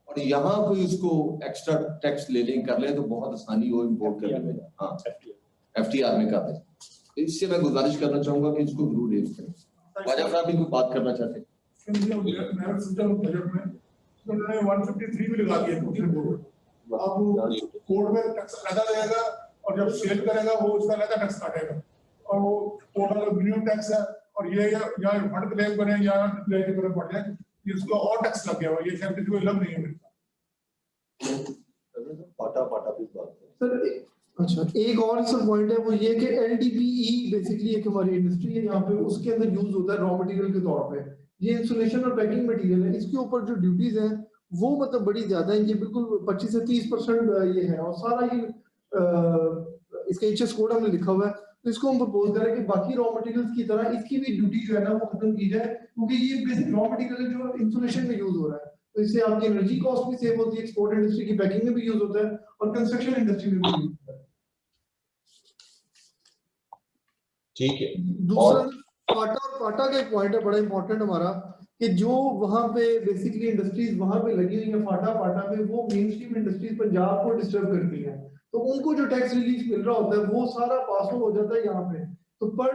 और यहाँ कोई उसको एक्स्ट्रा टैक्स ले लें कर लें तो बहुत आसानी हो इंपोर्ट करने में। हाँ, FTR में कर लें। इससे मैं गुजारिश करना चाहूंगा कि इसको जरूर रेज करें। वाजा साहब भी कोई बात करना चाहते हैं? बजट में उन्होंने 153 भी लगा दिया कोर्ट में। अब कोर्ट में टैक्स लगा रहेगा और जब सेल करेगा वो उसका अलग टैक्स काटेगा, और वो कोर्ट का मिनिमम टैक्स है, और ये या फंड क्लेम करें या क्लेम करें पड़ जाए, इसको और टैक्स लग गया हुआ, ये शायद किसी को लग नहीं है मिलता। पाटा भी बात सर अच्छा, एक और सर पॉइंट है वो ये कि LDPE बेसिकली एक हमारी इंडस्ट्री है यहाँ पे, उसके अंदर यूज होता है रॉ मटेरियल के तौर पे। ये इंसुलेशन और पैकिंग मटेरियल है, इसके ऊपर जो ड्यूटीज हैं वो मतलब बड़ी ज्यादा है, ये बिल्कुल 25 से 30% ये है, और सारा ये इसका HS कोड हमने लिखा हुआ है। तो इसको हम प्रपोज करें कि बाकी रॉ मटेरियल्स की तरह इसकी भी ड्यूटी जो है ना वो खत्म की जाए, क्योंकि ये बेसिक रॉ मटेरियल है जो इंसुलेशन में यूज हो रहा है, तो इससे आपकी एनर्जी कॉस्ट भी सेव होती है, एक्सपोर्ट इंडस्ट्री की पैकिंग में भी यूज होता है और कंस्ट्रक्शन इंडस्ट्री में भी यूज होता है। ठीक है। दूसरा पाटा और पाटा का एक पॉइंट है बड़ा इंपॉर्टेंट हमारा, कि जो वहां पे बेसिकली इंडस्ट्रीज वहां पे लगी हुई है फाटा पाटा में, वो मेन स्ट्रीम इंडस्ट्रीज पंजाब को डिस्टर्ब करती है, तो उनको जो टैक्स रिलीफ मिल रहा होता है वो सारा पास हो जाता है यहाँ पे, तो पर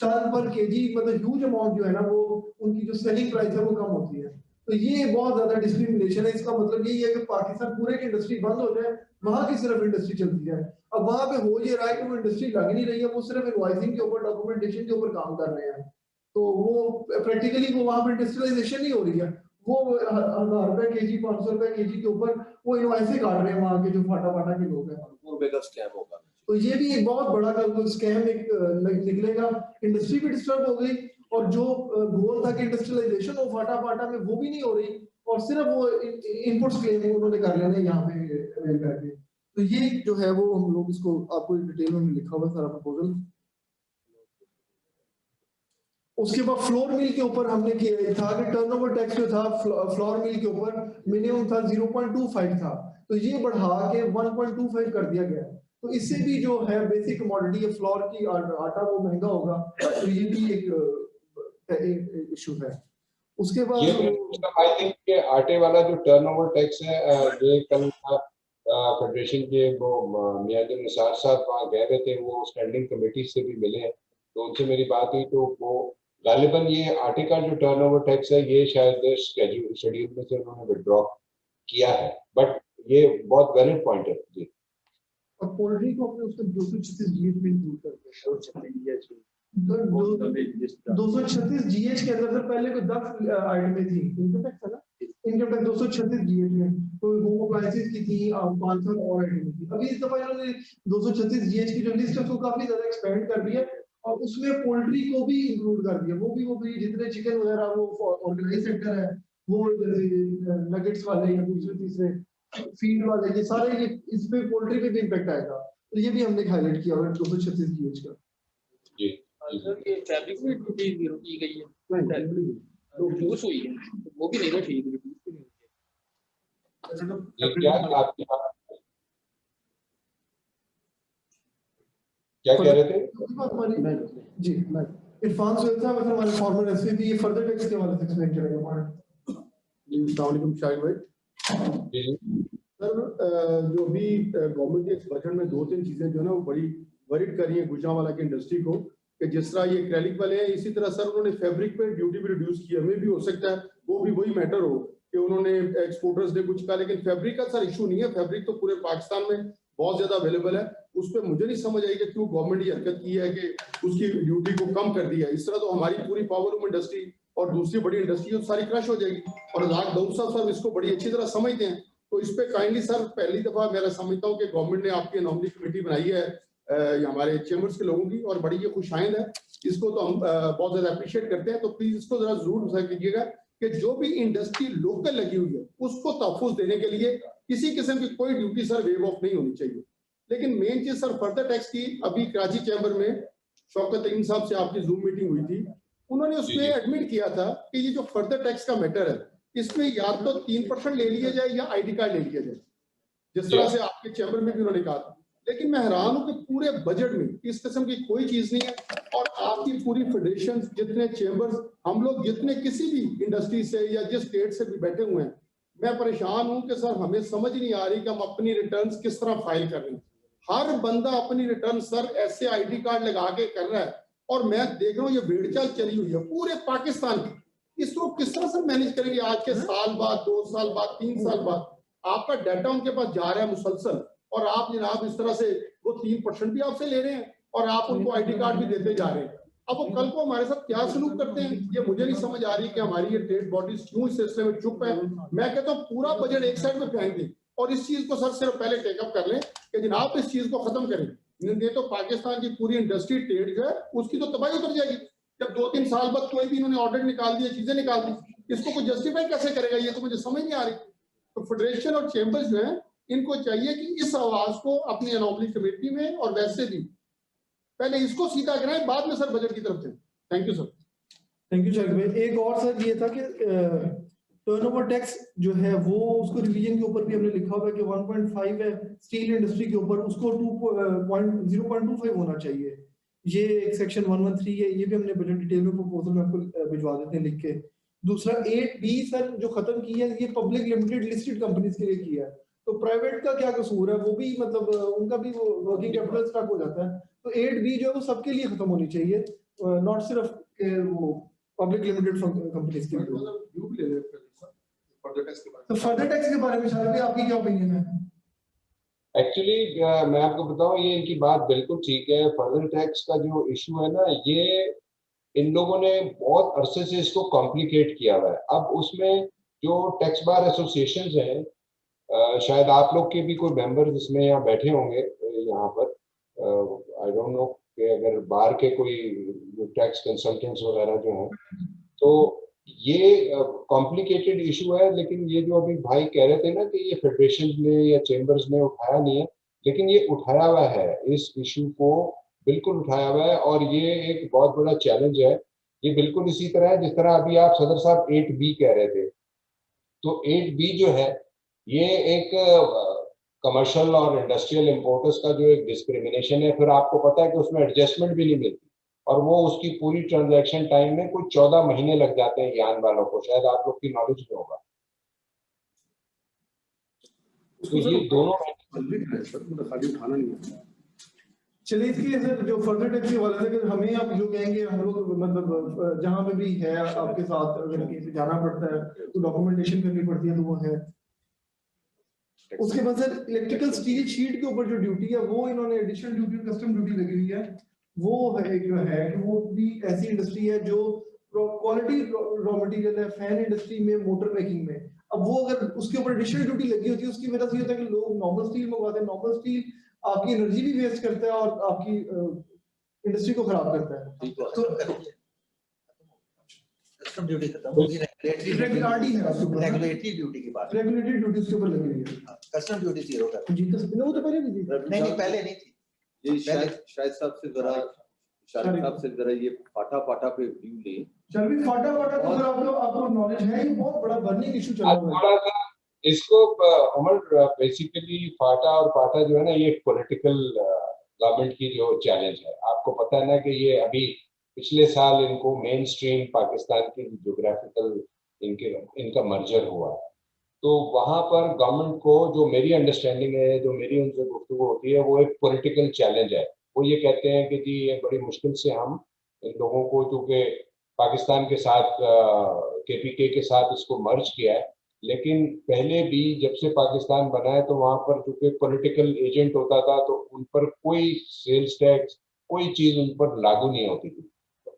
टन पर केजी मतलब ह्यूज अमाउंट जो है ना वो उनकी जो सेलिंग प्राइस है वो कम होती है। तो ये बहुत ज्यादा डिस्क्रिमिनेशन है। इसका मतलब यही है कि पाकिस्तान पूरे की इंडस्ट्री बंद हो जाए, वहां की सिर्फ इंडस्ट्री चलती जाए। अब वहां पे हो ये रहा है कि वो इंडस्ट्री लग नहीं रही है, वो सिर्फ इनवॉइसिंग के ऊपर, डॉक्यूमेंटेशन के ऊपर काम कर रहे हैं, तो वो प्रैक्टिकली वो वहां पे इंडस्ट्रियलाइजेशन नहीं हो रही है, वो 1000 रुपए केजी 500 रुपए केजी के ऊपर वो इनवॉइस काट रहे हैं वहां के जो फाटा फाटा के लोग हैं। का स्कैम होगा, तो ये भी एक बहुत बड़ा कल स्कैम एक निकलेगा, इंडस्ट्री भी डिस्टर्ब हो गई, और जो गोल था कि इंडस्ट्रियलाइजेशन वो फाटा फाटा में वो भी नहीं हो रही, और सिर्फ वो इनपुट्स क्लेम उन्होंने कर लेने यहाँ पे करके। तो ये जो है वो हम लोग इसको आपको डिटेल में लिखा हुआ सारा प्रपोजल। उसके बाद फ्लोर मिल के ऊपर हमने किया था कि टर्नओवर टैक्स जो था फ्लोर मिल के ऊपर मिनिमम था 0.25 था, तो ये बढ़ा के 1.25 कर दिया गया। तो इससे भी जो है बेसिक कमोडिटी है फ्लोर की आटा वो महंगा होगा, तो ये भी एक इशू है। उसके बाद आई थिंक के आटे वाला जो टर्नओवर टैक्स है, ये कल फेडरेशन के वो मियां निसार साहब वहाँ गए हुए थे, वो स्टैंडिंग कमेटी से भी मिले हैं, तो उनसे मेरी बात हुई, तो वो गालिबन ये आटे का जो टर्नओवर टैक्स है ये शायद शेड्यूल में से उन्होंने विड्रॉ किया है, बट ये बहुत वैलिड पॉइंट है जी। और पोल्ट्री को अपने उसके 236 GH में इंक्लूड करते हैं। 236 GH के अंदर पहले को 10 आइटमें थी इनकम टैक्स है ना, इनकम टैक्स 236 GH में, तो होम अप्लायंसेस की थी 500 और आइटमें थी। अभी इस दफा इन्होंने 236 GH की जो लिस्ट है उसको काफी ज्यादा एक्सपेंड कर दिया, और उसमें पोल्ट्री को भी इंक्लूड कर दिया। वो भी जितने चिकन वगैरह वो ऑर्गेनाइज सेक्टर है, वो नगेट्स वाले या दूसरे तीसरे फीड वाले, ये सारे ये इस पे पोल्ट्री पे भी इम्पैक्ट आएगा, तो ये भी हमने हाईलाइट किया हुआ 236 GH का। जी सर ये फैब्रिक में ड्यूटी जीरो की गई है, रिड्यूस हुई है, वो भी नहीं ना ठीक, रिड्यूस भी नहीं हुई है। क्या कह रहे थे जी? इरफान सोहेल साहब हमारे फॉर्मर एसपी फर्दर टैक्स के वाले से एक्सप्लेन करेंगे। अस्सलाम वालेकुम शाहिद भाई। सर जो अभी गवर्नमेंट के बजट में 2-3 चीजें जो है ना वो बड़ी वरीड कर रही है गुजरांवाला की इंडस्ट्री को, कि जिस तरह ये एक्रेलिक वाले हैं, इसी तरह सर उन्होंने फैब्रिक पे ड्यूटी भी रिड्यूस की। हमें भी हो सकता है वो भी वही मैटर हो कि उन्होंने एक्सपोर्टर्स ने कुछ कहा, लेकिन फैब्रिक का सर इशू नहीं है, फैब्रिक तो पूरे पाकिस्तान में बहुत ज्यादा अवेलेबल है। उस पर मुझे नहीं समझ आई कि क्यों गवर्नमेंट ये हरकत की है कि उसकी ड्यूटी को कम कर दिया। इस तरह तो हमारी पूरी पावरलूम इंडस्ट्री और दूसरी बड़ी इंडस्ट्री तो सारी क्रश हो जाएगी, और राज दाऊद साहब इसको बड़ी अच्छी तरह समझते हैं। तो इस पे काइंडली सर पहली दफा मेरा समझता हूँ कि गवर्नमेंट ने आपकी अनोमली कमेटी बनाई है हमारे चेम्बर्स के लोगों की, और बड़ी ये खुशाइंद है, इसको तो हम बहुत ज्यादा अप्रिशिएट करते हैं। तो प्लीज इसको जरा जरूर कीजिएगा कि जो भी इंडस्ट्री लोकल लगी हुई है उसको तहफ़्फ़ुज़ देने के लिए किसी किस्म की कोई ड्यूटी सर वेव ऑफ नहीं होनी चाहिए। लेकिन मेन चीज सर फर्दर टैक्स की, अभी कराची चैम्बर में शौकत तरीन साहब से आपकी जूम मीटिंग हुई थी, उन्होंने उसमें एडमिट किया था कि ये जो फर्दर टैक्स का मैटर है इसमें या तो 3% ले लिया जाए या ID कार्ड ले लिया जाए, जिस तरह से आपके चैम्बर में भी उन्होंने कहा था। लेकिन मैं हैरान हूं कि पूरे बजट में इस किस्म की कोई चीज नहीं है। और आपकी पूरी फेडरेशन, जितने चैम्बर्स, हम लोग जितने किसी भी इंडस्ट्री से या जिस स्टेट से भी बैठे हुए हैं, मैं परेशान हूं कि सर हमें समझ नहीं आ रही कि हम अपनी रिटर्न्स किस तरह फाइल कर रहे हैं। हर बंदा अपनी रिटर्न सर ऐसे ID कार्ड लगा के कर रहा है, और मैं देख रहा हूँ ये भेड़चाल चली हुई है पूरे पाकिस्तान की। इसको किस तरह से मैनेज करेंगे? आज के साल बाद, 2 साल बाद, 3 साल बाद आपका डाटा उनके पास जा रहा है मुसलसल, और आप जनाब इस तरह से वो 3% भी आपसे ले रहे हैं और आप उनको ID कार्ड भी देते जा रहे हैं। अब वो कल को हमारे साथ क्या सलूक करते हैं, ये मुझे नहीं समझ आ रही कि हमारी ये ट्रेड बॉडीज क्यों इस सिलसिले में चुप है। मैं कहता हूँ पूरा बजट एक साइड में फेंक दें और इस चीज को सर सिर्फ पहले टेकअप कर लें कि जनाब इस चीज को खत्म करें, नहीं तो पाकिस्तान की पूरी इंडस्ट्री ट्रेड जो है उसकी तो तबाही उतर जाएगी। जब 2-3 साल बाद कोई भी इन्होंने ऑर्डर निकाल दिया, चीजें निकाल दी, इसको कोई जस्टिफाई कैसे करेगा? ये तो मुझे समझ नहीं आ रही। तो फेडरेशन और चैम्बर्स जो है इनको चाहिए कि इस आवाज को अपनी एनोमली कमेटी में और वैसे भी पहले इसको सीधा कराएं, बाद में सर बजट की तरफ से। Thank you sir. Thank you Shakib भाई। एक और सर ये था कि टर्नओवर टैक्स जो है वो उसको रिवीजन के ऊपर भी हमने लिखा हुआ है कि 1.5 है स्टील इंडस्ट्री के ऊपर, उसको 0.25 होना चाहिए। ये एक सेक्शन 113 है, ये भी हमने बजट डिटेल में प्रपोजल में आपको भिजवा देते हैं लिख के। दूसरा 8B सर जो खत्म की है, ये पब्लिक लिमिटेड लिस्टेड कंपनीज के लिए किया है, तो प्राइवेट का क्या कसूर है? वो भी मतलब उनका भी वो वर्किंग कैपिटल स्टक हो जाता है। तो 8B जो है वो सबके लिए खत्म होनी चाहिए, नॉट सिर्फ वो पब्लिक लिमिटेड कंपनीज के लिए। तो फर्दर टैक्स के बारे में शायद भी आपकी क्या ओपिनियन है? एक्चुअली मैं आपको बताऊं, ये इनकी बात बिल्कुल ठीक है। फर्दर टैक्स का जो इशू है ना, ये इन लोगों ने बहुत अरसे से इसको कॉम्प्लिकेट किया हुआ है। अब उसमें जो टैक्स बार एसोसिएशंस हैं, शायद आप लोग के भी कोई मेंबर इसमें यहाँ बैठे होंगे यहाँ पर, आई डोंट नो कि अगर बाहर के कोई टैक्स कंसल्टेंट्स वगैरह जो हैं, तो ये कॉम्प्लिकेटेड इशू है। लेकिन ये जो अभी भाई कह रहे थे ना कि ये फेडरेशन ने या चेम्बर्स ने उठाया नहीं है, लेकिन ये उठाया हुआ है, इस इशू को बिल्कुल उठाया हुआ है, और ये एक बहुत बड़ा चैलेंज है। ये बिल्कुल इसी तरह है जिस तरह अभी आप सदर साहब 8B कह रहे थे। तो 8B जो है ये एक कमर्शियल और इंडस्ट्रियल इम्पोर्टर्स का जो एक डिस्क्रिमिनेशन है। फिर आपको पता है कि उसमें एडजस्टमेंट भी नहीं मिलती, और वो उसकी पूरी ट्रांजैक्शन टाइम में कुछ 14 महीने लग जाते हैं यान वालों को, शायद आप लोग की नॉलेज में होगा। तो ये दोनों खाली उठाना नहीं है। चलिए इसके सर जो फर्दर टैक्स वाला है कि हमें आप जो कहेंगे, हम लोग मतलब जहां पे भी है आपके साथ अगर कहीं पे जाना पड़ता है तो डॉक्यूमेंटेशन करनी पड़ती है, तो वो है। उसके बाद सर इलेक्ट्रिकल स्टील शीट के ऊपर जो ड्यूटी है वो इन्होंने एडिशनल ड्यूटी, कस्टम ड्यूटी लगी हुई है। वो है जो है कि वो भी ऐसी इंडस्ट्री है जो क्वालिटी रॉ मटेरियल है, फैन इंडस्ट्री में, मोटर मेकिंग में। अब वो अगर उसके ऊपर एडिशनल ड्यूटी लगी होती है, उसकी वजह से ये होता है कि लोग नॉर्मल स्टील मंगवाते हैं। नॉर्मल स्टील आपकी एनर्जी भी वेस्ट करता है और आपकी इंडस्ट्री को खराब करता है। तो कस्टम ड्यूटी खत्म होगी, रेगुलेटरी ड्यूटी की बात, रेगुलेटरी ड्यूटी उसके ऊपर लगी हुई है। कस्टम ड्यूटी जीरो कर जी, वो तो पहले भी थी। नहीं पहले नहीं थी। ये शायद साहब से जरा शारिक साहब से जरा ये फाटा पे व्यू ले। चल फाटा तो अगर आपको नॉलेज है, ये बहुत बड़ा बर्निंग इशू चल रहा है। इसको उमर बेसिकली फाटा और पाटा जो है ना, ये पॉलिटिकल गवर्नमेंट की जो चैलेंज है। आपको पता है ना कि ये अभी पिछले साल इनको मेन स्ट्रीम पाकिस्तान की ज्योग्राफिकल इनका मर्जर हुआ है। तो वहाँ पर गवर्नमेंट को, जो मेरी अंडरस्टैंडिंग है, जो मेरी उनसे गुफ्तगू होती है, वो एक पॉलिटिकल चैलेंज है। वो ये कहते हैं कि जी ये बड़ी मुश्किल से हम इन लोगों को, चूँकि पाकिस्तान के साथ KPK के साथ इसको मर्ज किया है, लेकिन पहले भी जब से पाकिस्तान बना है तो वहाँ पर चूँकि पॉलिटिकल एजेंट होता था तो उन पर कोई सेल्स टैक्स, कोई चीज़ उन पर लागू नहीं होती थी।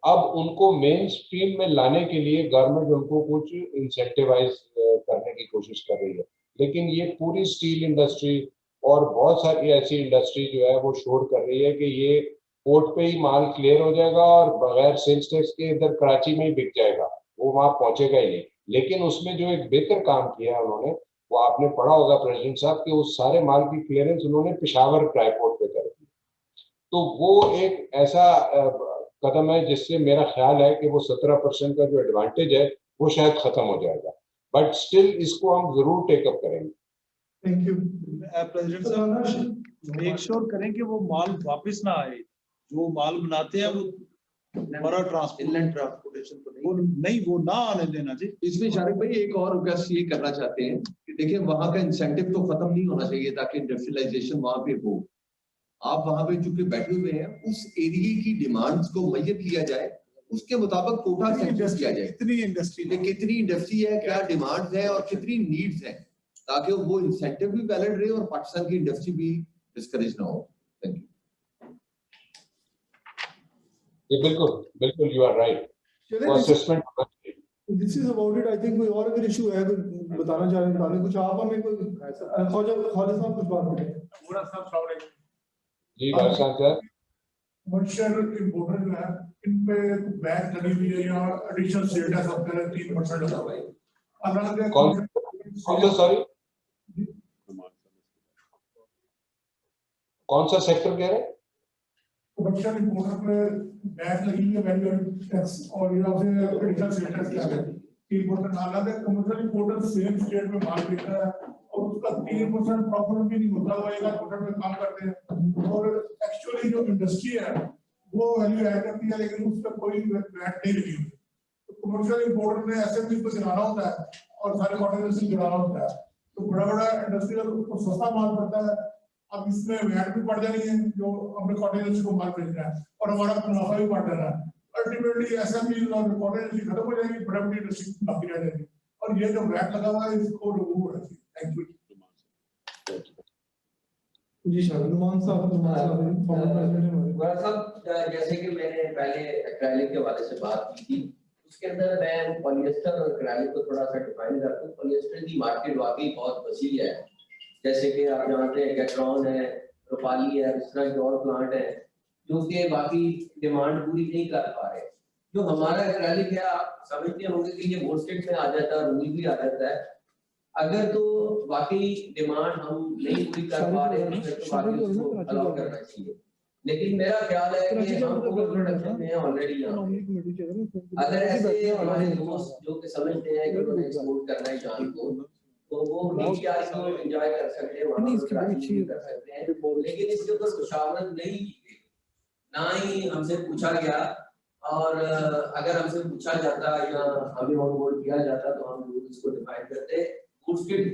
अब उनको मेन स्ट्रीम में लाने के लिए गवर्नमेंट उनको कुछ इंसेंटिवाइज करने की कोशिश कर रही है। लेकिन ये पूरी स्टील इंडस्ट्री और बहुत सारी ऐसी इंडस्ट्री जो है वो शोर कर रही है कि ये पोर्ट पे ही माल क्लियर हो जाएगा और बगैर सेल्स टैक्स के इधर कराची में ही बिक जाएगा, वो वहां पहुंचेगा ही नहीं। लेकिन उसमें जो एक बेहतर काम किया है उन्होंने, वो आपने पढ़ा होगा प्रेसिडेंट साहब, कि उस सारे माल की क्लियरेंस उन्होंने पेशावर ड्राई पोर्ट पे कर दी। तो वो एक ऐसा कदम है जिससे मेरा ख्याल है कि वो 17% का जो एडवांटेज है वो शायद खत्म हो जाएगा, बट स्टिल इसको हम जरूर टेकअप करेंगे। थैंक यू प्रेसिडेंट साहब, मेक श्योर करें कि वो माल वापस ना आए, जो माल बनाते हैं वो हमारा इनलैंड ट्रांसपोर्टेशन को वो नहीं, वो ना आने देना जी। इसमें शारिक भाई एक और रिक्वेस्ट ये करना चाहते हैं कि देखिए वहां का इंसेंटिव तो खत्म नहीं होना चाहिए ताकि इंडस्ट्रियलाइजेशन वहां पे हो। आप वहां पे चूंकि बैठे हुए हैं, उस एरिया की डिमांड्स को मुहैया किया जाए, उसके मुताबिक कोटा सेंटर किया जाए। कितनी इंडस्ट्री है, क्या डिमांड्स है और कितनी नीड्स है, ताकि वो इंसेंटिव भी वैलिड रहे और पाकिस्तान की इंडस्ट्री भी डिस्करेज ना हो। Thank you. बिल्कुल बिल्कुल, you are right. Assessment this is about it. I think कोई और अगर इशू है, कोई बताना चाह रहे हैं कुछ, आप हमें कोई खालिद साहब कुछ बात करें। पूरा सब प्रॉब्लम जी बादशाह सर, कमर्शियल इंपोर्टर जो है इन पे बैग लगी हुई है या एडिशनल सेल टैक्स अब करें 3% लगा हुआ है। अलग कौन सा सॉरी कौन सा सेक्टर कह रहे हैं? कमर्शियल इंपोर्टर पे बैग लगी हुई है वैल्यू टैक्स और ये आपसे एडिशनल सेल टैक्स क्या है। 3% हालांकि कमर्शियल इंपोर्टर सेम स्टेट में माल बेच रहा है और उसका 3% प्रॉफिट भी नहीं होता, वो 1% में काम करते हैं और एक्चुअली जो इंडस्ट्री है वो वैल्यू ऐड करती है लेकिन उस पर कोई वैट नहीं लगी हुई। तो कमर्शियल इंपोर्टर ने एसएमई को गिराना होता है और सारे कॉन्ट्रैक्टर्स को गिराना होता है। तो बड़ा बड़ा इंडस्ट्री उसको सस्ता माल पड़ता है, अब इसमें वैट भी पड़ जानी है जो अपने कॉन्ट्रैक्टर्स को माल बेचना है और हमारा मुनाफा भी बढ़ जाना है। अल्टीमेटली एसएमई और कॉन्ट्रैक्टर्स खत्म हो जाएगी, बड़ी बड़ी इंडस्ट्री बाकी रह जाएगी और ये जो वैट लगा हुआ है इसको रिमूव होना चाहिए। थैंक यू जी सर। नुमान साहब जैसे कि मैंने पहले एक्रेलिक के हवाले से बात की थी, उसके अंदर मैं पॉलिएस्टर और एक्रेलिक को थोड़ा सा डिफाइन करता हूँ। पॉलिएस्टर की मार्केट वाकई बहुत वसी है, जैसे कि आप जानते हैं गैट्रॉन है, रूपाली है, इस तरह के और प्लांट है जो कि बाकी डिमांड पूरी नहीं कर पा रहे। जो हमारा एक्रेलिक है, आप समझते होंगे कि ये मोर्स्टेट में आ जाता है, रूल भी आ जाता है। अगर तो वाकई डिमांड हम नहीं पूरी कर पा रहे हैं तो वाकई उसको अलाउ करना चाहिए। लेकिन मेरा ख्याल है कि हम ओवर प्रोडक्शन में ऑलरेडी अगर ऐसे हमारे दोस्त जो कि समझते हैं कि उन्होंने एक्सपोर्ट करना है जान को, तो वो नीचे को एंजॉय कर सकते हैं, वहां पर कर सकते हैं। लेकिन इसके ऊपर मुशावरत नहीं की गई, ना ही हमसे पूछा गया। और अगर हमसे पूछा जाता या हमें ऑन बोर्ड किया जाता तो हम इसको डिफाइन करते। फूडस्टेट की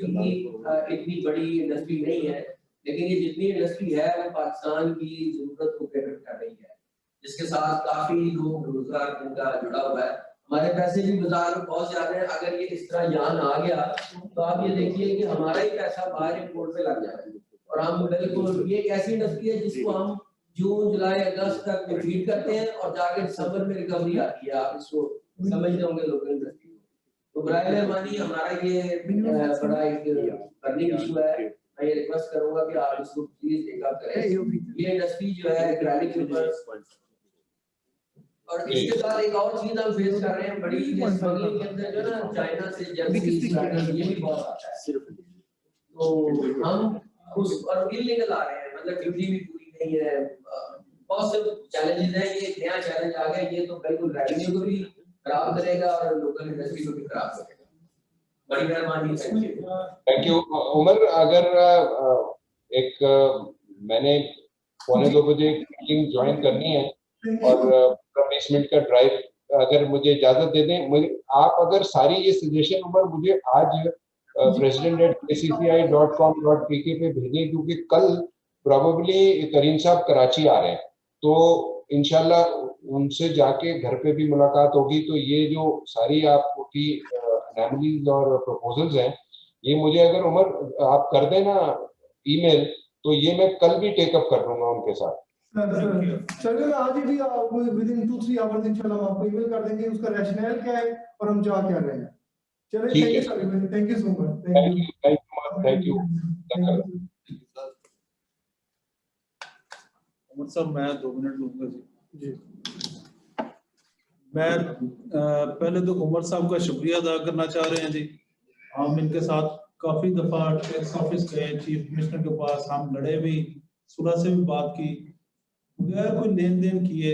इतनी बड़ी इंडस्ट्री नहीं है, लेकिन ये जितनी इंडस्ट्री है वो पाकिस्तान की जरूरत को कैटर कर रही है, जिसके साथ काफी लोग रोजगार इनका जुड़ा हुआ है। हमारे पैसे भी बाजार में बहुत ज्यादा है। अगर ये इस तरह यान आ गया तो आप ये देखिए कि हमारा ही पैसा बाहर इंपोर्ट पे लग जाएगा और हम बिल्कुल, ये एक ऐसी इंडस्ट्री है जिसको हम जून जुलाई अगस्त तक फीड करते हैं और जाके दिसंबर में रिकवरी आती है। आप इसको समझते होंगे लोकल इंडस्ट्री। तो बराए मेहरबानी हमारा ये बड़ा एक अर्निंग इशू है। मैं ये रिक्वेस्ट करूंगा कि आप इसको प्लीज टेकअप करें। ये इंडस्ट्री जो है एक्रेलिक के ऊपर, और इसके साथ एक और चीज हम फेस कर रहे हैं बड़ी, स्मगलिंग के अंदर जो ना चाइना से जर्सी ये भी बहुत आता है। तो हम उस और इल्लीगल आ रहे हैं, मतलब ड्यूटी भी पूरी नहीं है। बहुत से चैलेंजेस हैं। ये एक नया चैलेंज आ गया, ये तो बिल्कुल रेवेन्यू को भी खराब करेगा और लोकल इंडस्ट्री को भी खराब करेगा। बड़ी मेहरबानी। Thank you Umar. अगर मैंने 1:45 बजे मीटिंग ज्वाइन करनी है और 20 मिनट का ड्राइव, अगर मुझे इजाजत दे दें। मुझे आप अगर सारी ये सजेशन उमर मुझे आज president@kcci.com.pk पे भेजें, क्योंकि कल प्रोबेबली करीम साहब कराची आ रहे हैं, तो इंशाल्लाह उनसे जाके घर पे भी मुलाकात होगी। तो ये जो सारी आपकी एनालिसिस और प्रपोजल्स हैं, ये मुझे अगर उमर आप कर देना ईमेल, तो ये मैं कल भी टेकअप कर दूंगा उनके साथ। सर आज ही आपको विदिन 2-3 आवर्स इंशाल्लाह हम आपको ईमेल कर देंगे, उसका रैशनल क्या है और हम जा क्या रहे हैं। चलिए, thank you sir, thank you so much. Thank you. Umar साहब मैं 2 मिनट लूंगा जी। मैं पहले तो उमर साहब का शुक्रिया अदा करना चाह रहे हैं जी। हम इनके साथ काफी दफा टैक्स ऑफिस गए, चीफ मिनिस्टर के पास हम लड़े भी, सुलह से भी बात की, बगैर कोई लेन देन किए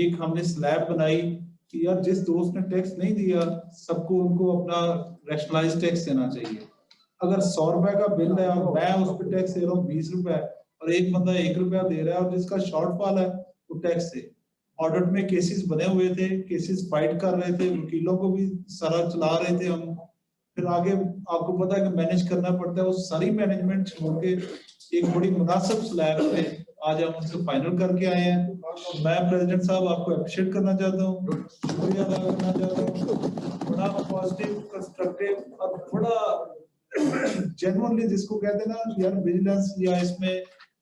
एक हमने स्लैब बनाई कि यार जिस दोस्त ने टैक्स नहीं दिया सबको उनको अपना रैशनलाइज टैक्स देना चाहिए। अगर 100 रुपए का बिल है और मैं उस पर टैक्स दे रहा हूँ 20 रुपए और एक बंदा 1 रुपया दे रहा है और जिसका शॉर्टफॉल है वो टैक्स से। ऑडिट में केसेस बने हुए थे, केसेस फाइट कर रहे थे, वकीलों को भी सारा चला रहे थे हम। फिर आगे आपको पता है कि मैनेज करना पड़ता है, वो सारी मैनेजमेंट छोड़ के एक बड़ी मुनासिब स्लैब पे आज हम उनसे फाइनल करके आए हैं। मैं प्रेसिडेंट साहब आपको अप्रिशिएट करना चाहता हूँ, शुक्रिया अदा करना चाहता हूँ। बड़ा पॉजिटिव, कंस्ट्रक्टिव और बड़ा जेन्युइनली जिसको कहते हैं ना यार विजिलेंस या इसमें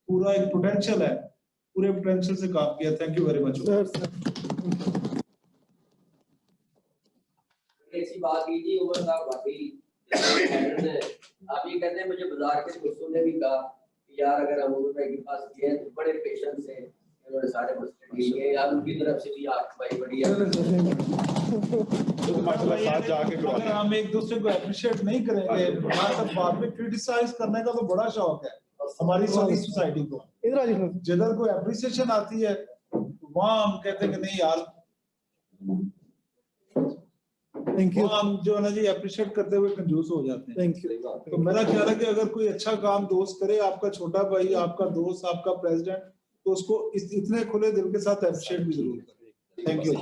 पूरा एक पोटेंशियल है, पूरे पोटेंशियल से काम किया। Thank you very much. ऐसी बात की थी उमर साहब वाकई आप ये कहते हैं, मुझे बाजार के दोस्तों ने भी कहा कि यार अगर हम उमर भाई के पास गए तो बड़े पेशेंस से इन्होंने सारे मसले डील किए। यार उनकी तरफ से भी आपकी भाई बड़ी है। अगर हम एक दूसरे को अप्रिशिएट नहीं करेंगे, हमारे बाद में क्रिटिसाइज करने का तो बड़ा शौक है हमारी सारी सोसाइटी को। जिधर कोई अप्रिसिएशन आती है वहाँ हम कहते हैं कि नहीं यार थैंक यू, हम जो है ना जी अप्रिशिएट करते हुए कंजूस हो जाते हैं। Thank you. तो मेरा ख्याल है कि अगर कोई अच्छा काम दोस्त करे, आपका छोटा भाई, आपका दोस्त, आपका प्रेसिडेंट, तो उसको इतने खुले दिल के साथ अप्रिशिएट भी जरूर करें। Thank you.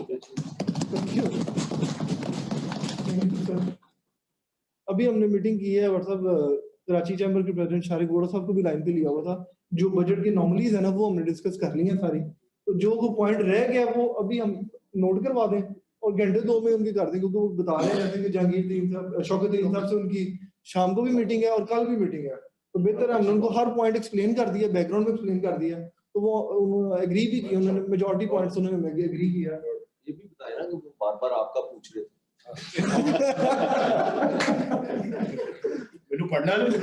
अभी हमने मीटिंग की है व्हाट्सएप कराची चैम्बर के प्रेसिडेंट शारिक वोरा साहब को भी लाइन पे लिया हुआ था। जो बजट की नॉर्मलीज है ना वो हमने डिस्कस कर ली है सारी, तो जो वो पॉइंट रह गया वो अभी हम नोट करवा दें और घंटे 2 में उनकी कर दें, क्योंकि वो बता रहे हैं कि जहांगीर साहब, शौकत साहब से उनकी शाम को भी मीटिंग है और कल भी मीटिंग है। तो बेहतर है हमने उनको हर पॉइंट एक्सप्लेन कर दिया, बैकग्राउंड में एक्सप्लेन कर दिया, तो वो उन्होंने एग्री भी किया, उन्होंने मेजॉरिटी पॉइंट्स उन्होंने एग्री किया। ये भी बताया ना कि वो बार-बार आपका पूछ रहे थे। मैंने पढ़ना नहीं।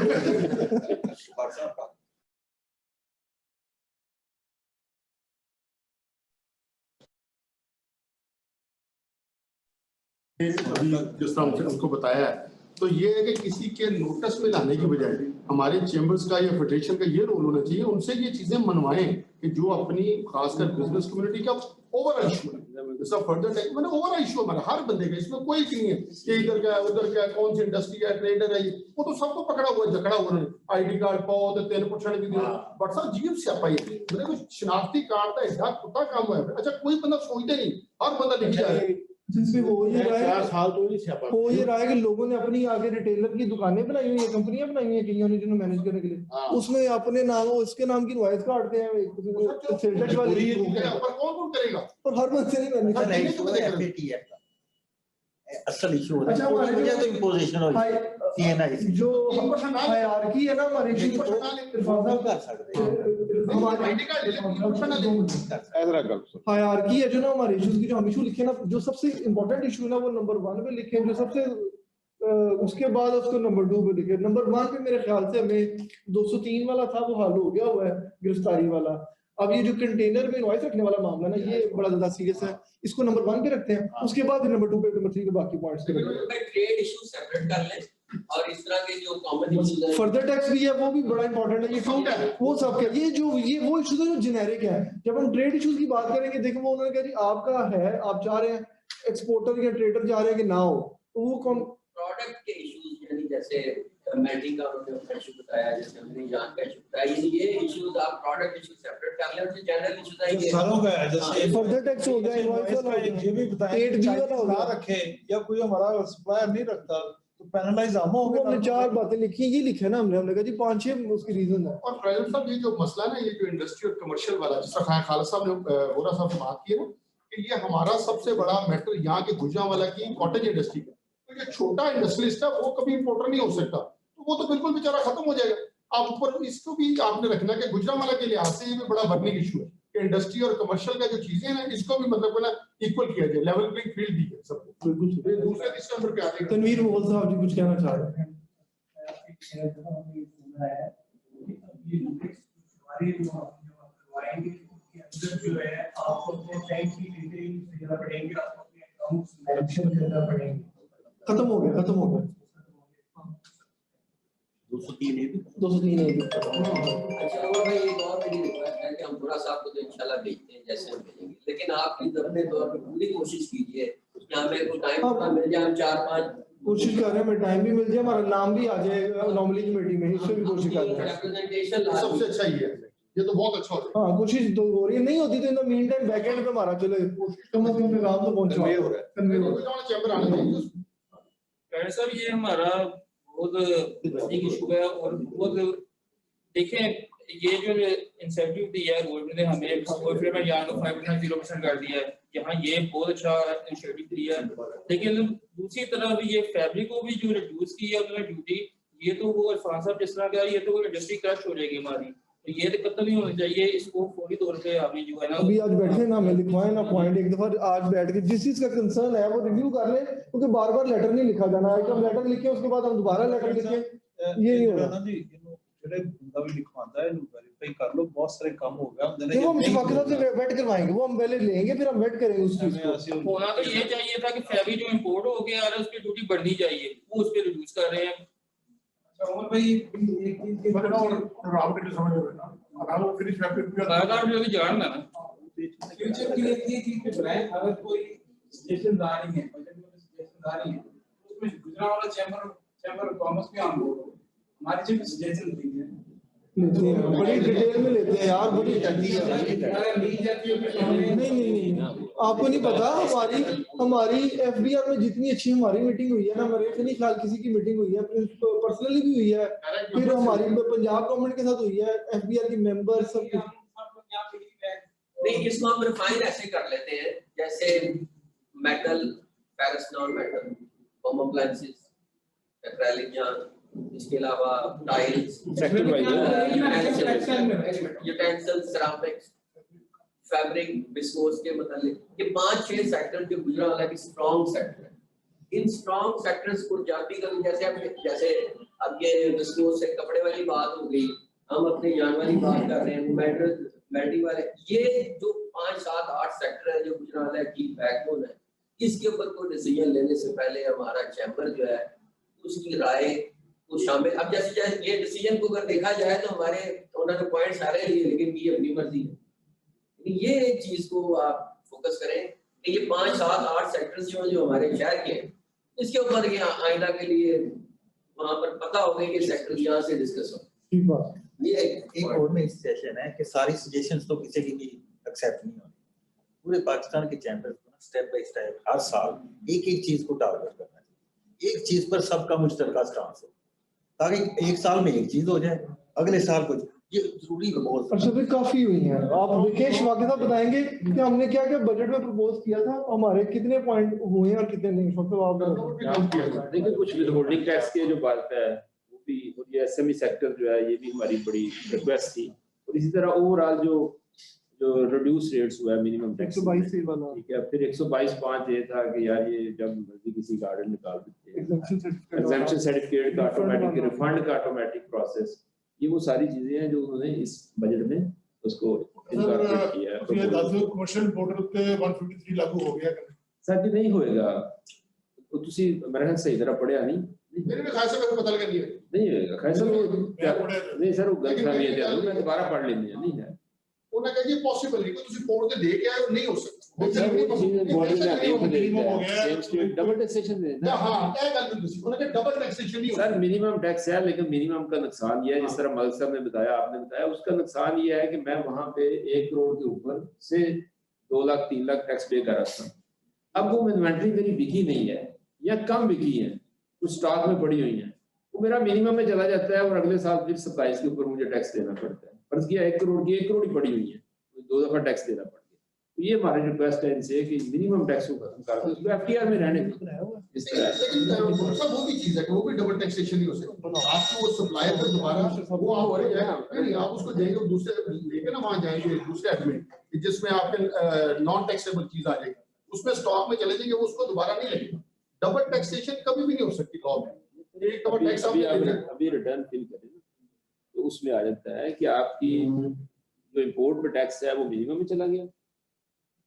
जिस तरह उनको बताया है, तो ये है कि किसी के नोटिस में लाने की बजाय हमारे चैम्बर्स का या फेडरेशन का ये रोल होना चाहिए, उनसे ये चीजें मनवाएं कि जो अपनी खासकर बिजनेस कम्युनिटी का ओवरऑल इशू है, जैसा फर्दर टेक मैंने ओवरऑल इशू हमारा हर बंदे का, इसमें कोई नहीं है कि इधर क्या है उधर क्या है, कौन सी इंडस्ट्री है, ट्रेडर है, वो तो सबको पकड़ा हुआ है, जकड़ा हुआ है। आईडी कार्ड पाओ तो 3% की दो, बट सर जीव से आप आइए मेरे को शनाख्ती कार्ड का ऐसा कुत्ता काम हुआ है। अच्छा कोई बंदा सोचते नहीं, हर बंदा लिख जाए जिसमें वो ये रहा है 4 साल तो नहीं छापा, वो ये रहा है कि लोगों ने अपनी आगे रिटेलर की दुकानें बनाई हुई है, कंपनियां बनाई हुई है कईयों ने जिन्हें मैनेज करने के लिए, उसमें अपने नाम उसके नाम की इनवॉइस काटते हैं सेल्टेक्स वाली, पर कौन करेगा और हर बंदे नहीं मैनेज करते। असल इशू होता है उस वजह तो इंपोजिशन हो सीएनआई जो हायरार्की है ना हमारी की तो कर सकते हायरार्की है जो ना हमारे इश्यूज की, जो हम इशू लिखे ना, जो सबसे इंपॉर्टेंट इशू है ना वो नंबर 1 पे लिखे, जो सबसे उसके बाद उसको नंबर 2 पे लिखे। नंबर 1 पे मेरे ख्याल से हमें 203 वाला था वो हल हो गया हुआ है, गिरफ्तारी वाला। अब ये जो कंटेनर में इनवॉइस रखने वाला मामला ना ये बड़ा ज्यादा सीरियस है, इसको नंबर 1 पे रखते हैं, उसके बाद नंबर 2 पे, नंबर 3 पे बाकी पॉइंट्स पे रखते हैं। ट्रेड इशू सेपरेट कर लें और इस तरह के जो कॉमन इश्यूज हैं, फर्दर टैक्स भी है वो भी बड़ा इंपॉर्टेंट है, ये फ्रूट है वो सब क्या, ये वो इशू है जो जेनेरिक है। जब हम ट्रेड इश्यूज की बात करेंगे, देखो वो उन्होंने कहा जी आपका है, आप चाह रहे हैं एक्सपोर्टर या ट्रेडर चाह रहे हैं कि ना हो, तो वो कौन प्रोडक्ट के इश्यूज यानी जैसे मेल्टिंग का उन्होंने अपना इशू बताया, जैसे हमने जान का इशू बताया, ये इश्यूज आप प्रोडक्ट इशू सेपरेट कर लें और जो जनरल इश्यूज है ये सारों का है, जैसे फर्दर टैक्स हो गया, इनवॉइस वाला ये भी बताएं ना रखे या कोई हमारा सप्लायर नहीं रखता तो पेनलाइज हम हो गए। हमने 4 बातें लिखी, ये लिखा है ना हमने कहा जी 5-6 उसकी रीजन है। और प्रेसिडेंट साहब ये जो मसला ना, ये जो इंडस्ट्री और कमर्शियल वाला, जिसका खालिद साहब ने वोरा साहब से बात की है ना, कि ये हमारा सबसे बड़ा मैटर यहाँ के गुजरांवाला की कॉटेज इंडस्ट्री का, तो ये छोटा इंडस्ट्रियलिस्ट है वो कभी इंपोर्टर नहीं हो सकता, तो वो तो बिल्कुल बेचारा खत्म हो जाएगा। आप ऊपर इसको भी आपने रखना कि गुजरांवाला के लिहाज से ये भी बड़ा बर्निंग इशू है कि इंडस्ट्री और कमर्शियल का जो चीजें हैं इसको भी मतलब ना इक्वल किया जाए, लेवल प्लेइंग फील्ड दी जाए सबको। बिल्कुल दूसरे तीसरे नंबर पे आते हैं तनवीर मोहल साहब जी कुछ कहना चाह रहे हैं। हमारी जो जो है आपको अपने बैंक की डिटेल देना पड़ेंगे, आपको अपने अकाउंट्स मेंशन करना पड़ेंगे। खत्म हो गया 203 है। अच्छा और भाई एक और मेरी रिक्वेस्ट है कि हम बुरा साहब को तो इंशाल्लाह भेजते हैं जैसे हम भेजेंगे, लेकिन आप इस अपने तौर पे पूरी कोशिश कीजिए कि हमें कोई टाइम मिल जाए, हम 4-5 कोशिश कर रहे हैं, हमें टाइम भी मिल जाए, हमारा नाम भी आ जाए नॉर्मली कमेटी में, इससे भी कोशिश कर रहे हैं। रिप्रेजेंटेशन सबसे अच्छा ही है, ये तो बहुत अच्छा होता है। हाँ कोशिश तो हो रही है, नहीं होती तो in the mean time backend पे हमारा चले कम से कम पैगाम तो पहुंचवा कन्वे हो रहा है, कन्वे हो रहा है, चैम्बर आना चाहिए। खैर साहब ये हमारा बहुत बड़ी इशू है और बहुत देखें ये जो इंसेंटिव दिया है गवर्नमेंट ने हमें कोएफिशिएंट यहाँ को 5.0% कर दिया है, यहाँ ये बहुत अच्छा इंसेंटिव दिया है, लेकिन दूसरी तरफ ये फैब्रिक को भी जो रिड्यूस की है उन्होंने ड्यूटी, ये तो वो इरफान साहब जिस तरह का ये तो इंडस्ट्री क्रश हो जाएगी हमारी, तो ये तो कतल नहीं होना चाहिए, इसको फौरी तौर पे हमें जो है ना अभी आज बैठे ना हमें लिखवाए ना पॉइंट, एक दफा आज बैठ के जिस चीज का कंसर्न है वो रिव्यू कर ले, क्योंकि बार बार लेटर नहीं लिखा जाना है, हम लेटर लिखे उसके बाद हम दोबारा लेटर लिखे, ये नहीं होगा ना जी। ਜਿਹੜੇ ਬੰਦਾ ਵੀ ਲਿਖਵਾਉਂਦਾ ਹੈ ਇਹਨੂੰ ਵੈਰੀਫਾਈ ਕਰ ਲਓ, ਬਹੁਤ ਸਾਰੇ ਕੰਮ ਹੋ गया ਹੁੰਦੇ ਨੇ, वो हम शफाक साहब से वेट करवाएंगे, वो हम पहले लेंगे फिर हम वेट करेंगे उस चीज को। होना तो ये चाहिए था कि फैब्रिक जो इंपोर्ट हो गया है उसकी ड्यूटी बढ़नी चाहिए, वो उस पर रिड्यूस कर रहे हैं। अच्छा उमर भाई एक चीज के बारे में और आप भी समझ रहे हो ना, अगर वो फिनिश फैब्रिक भी लगातार जो भी जानना ना फ्यूचर के लिए ये चीज पे बनाए, अगर कोई सजेशन आ रही है, बजट में सजेशन आ रही है, उसमें गुजरात वाला चैम्बर ऑफ कॉमर्स भी ऑन बोर्ड हो, हमारी जो सजेशन दी है लेते हैं बड़ी डिटेल में लेते हैं यार, बड़ी अगर ली जाती है नहीं आपको नहीं पता, हमारी एफबीआर में जितनी अच्छी हमारी मीटिंग हुई है ना, मेरे से नहीं ख्याल किसी की मीटिंग हुई है, पर्सनली भी हुई है, फिर हमारी पंजाब गवर्नमेंट के साथ हुई है, एफबीआर की मेंबर सब नहीं, इसको हम रिफाइन ऐसे कर लेते हैं जैसे metal, ferrous non metal, home appliances, acrylic yarn, इसके अलावा tiles, utensils, ceramics, fabric, viscose के मतलब ये 5-6 सेक्टर जो गुजरात की स्ट्रॉन्ग सेक्टर है, इन स्ट्रॉन्ग सेक्टर्स को जाती कर, जैसे अब ये विस्कोस से कपड़े वाली बात हो गई, हम अपने यान वाली बात कर रहे हैं, मेल्टी वाले, ये जो 5-7-8 सेक्टर है जो गुजरात की बैकबोन है, इसके ऊपर कोई डिसीजन लेने से पहले हमारा चैम्बर जो है उसकी राय को शामिल, अब जैसे ये डिसीजन को अगर देखा जाए तो हमारे उन्होंने पॉइंट सारे लिए, लेकिन ये अपनी मर्जी है, ये एक चीज को आप फोकस करें कि ये 5-7-8 सेक्टर्स जो हमारे शहर के हैं, इसके ऊपर ये आइंदा के लिए वहां पर पता होगा कि सेक्टर यहाँ से डिस्कस हो। ठीक बात। ये एक और में सजेशन है कि सारी सजेशंस तो किसी की भी एक्सेप्ट नहीं होनी, पूरे पाकिस्तान के चैंबर को स्टेप बाय स्टेप हर साल एक चीज को टारगेट करना चाहिए, एक चीज पर सबका मुश्तरका स्टांस हो, ताकि एक साल में एक चीज हो जाए, अगले साल कुछ, ये जरूरी है बहुत। अच्छा भी काफी हुई है, आप विकेश वाकई साहब बताएंगे कि हमने क्या क्या बजट में प्रपोज किया था, हमारे कितने पॉइंट हुए हैं और कितने नहीं, आप देखिए कुछ विदहोल्डिंग टैक्स के जो बात है वो भी, और ये एसएमई सेक्टर जो है ये भी हमारी बड़ी रिक्वेस्ट थी, और इसी तरह ओवरऑल जो रिड्यूस रेट्स हुआ है मिनिमम टैक्स 122 वाला, ठीक है, फिर 122.5 ये था कि यार ये जब मर्जी किसी गार्डन निकाल देते हैं, एग्जेम्पशन सर्टिफिकेट का ऑटोमेटिक रिफंड का ऑटोमेटिक प्रोसेस, ये वो सारी चीजें हैं जो उन्होंने इस बजट में उसको इनकॉर्पोरेट किया है। ये 10 कमर्शियल पोर्टल पे 153 लागू हो गया सर जी नहीं होएगा, तो ਤੁਸੀਂ मेरे ख्याल सही तरह पढ़िया नहीं, मेरे भी खासा मेरे को पता लगा नहीं होएगा खासा नहीं सर, वो गलत फहमी है, मैं दोबारा पढ़ लेनी है, नहीं है ਉਹਨਾਂ ਕਹਿੰਦੇ ਪੋਸੀਬਲ ਨਹੀਂ, ਤੁਸੀਂ ਕੋਰਟ ਤੇ ਦੇ ਕੇ ਆਏ ਨਹੀਂ ਹੋ ਸਕਦਾ, डबल टैक्सेशन ना, हाँ ਇਹ ਗੱਲ ਨਹੀਂ ਤੁਸੀਂ, ਉਹਨਾਂ के डबल टैक्सेशन नहीं सर मिनिमम टैक्स है, लेकिन मिनिमम का नुकसान ये है, जिस तरह मलिक साहब ने बताया, आपने बताया, उसका नुकसान ये है कि मैं वहां पे 1 करोड़ के ऊपर से 2 लाख 3 लाख टैक्स पे कर रहा था, अब वो इन्वेंट्री मेरी बिकी नहीं है या कम बिकी है, कुछ स्टॉक में पड़ी हुई है, वो मेरा मिनिमम में चला जाता है और अगले साल फिर 27 के ऊपर मुझे टैक्स देना पड़ता है, फर्ज किया 1 करोड़ की 1 करोड़ ही पड़ी हुई है, 2 दफा टैक्स देना पड़ गया, तो ये हमारी रिक्वेस्ट है इनसे कि मिनिमम टैक्स को खत्म कर दो, उसको एफटीआर में रहने दो इस तरह। लेकिन सब वो भी चीज है कि वो भी डबल टैक्सेशन नहीं हो सकता, आपको वो सप्लायर पर दोबारा वो आप हो जाएगा नहीं, आप उसको देंगे दूसरे लेके ना वहां जाएंगे दूसरे एडमिट जिसमें आपके नॉन टैक्सेबल चीज आ जाएगी, उसमें स्टॉक में चले जाएंगे, वो उसको दोबारा नहीं लगेगा, डबल टैक्सेशन कभी भी नहीं हो सकती लॉ में, एक डबल टैक्स अभी रिटर्न फिल करें तो उसमें आ जाता है कि आपकी जो इम्पोर्ट में टैक्स है वो मिनिमम में चला गया।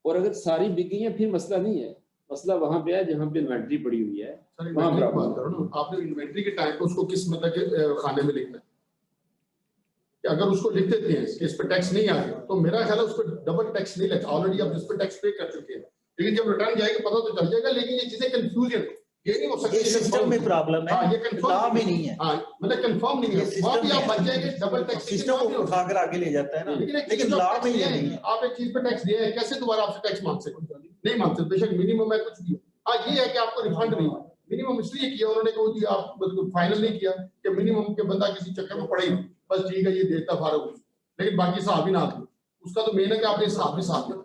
और अगर सारी बिक गई है फिर मसला नहीं है, मसला वहां पे है जहाँ पे इन्वेंट्री पड़ी हुई है। वहां बात करो ना, आपने इन्वेंट्री के टाइम पे उसको किस मतलब के खाने में लिखना है कि अगर उसको लिख देते हैं कि इस पर टैक्स नहीं आ रहा तो मेरा ख्याल है उस पर डबल टैक्स नहीं लगता, ऑलरेडी आप जिस पर टैक्स पे कर चुके हैं, लेकिन जब रिटर्न जाएगा पता तो चल जाएगा। लेकिन ये चीजें कंफ्यूजन ये नहीं हो सकती, सिस्टम में प्रॉब्लम है, ये कंफर्म ही नहीं है। हाँ मतलब कंफर्म नहीं है, वहां भी आप बच जाएंगे डबल टैक्स सिस्टम को उठाकर आगे ले जाता है ना, लेकिन लॉ में ये नहीं है। आप एक चीज पे टैक्स दिया है, कैसे दोबारा आपसे टैक्स मांग सकते? नहीं मांग सकते, बेशक मिनिमम है कुछ भी। हाँ ये है कि आपको रिफंड नहीं, मिनिमम इसलिए किया उन्होंने कि आप फाइनल नहीं किया कि मिनिमम के बंदा किसी चक्कर में पड़े, बस ठीक है ये देता फारग, लेकिन बाकी हिसाब ही ना दो। उसका तो मेन है कि आपने हिसाब भी साफ किया।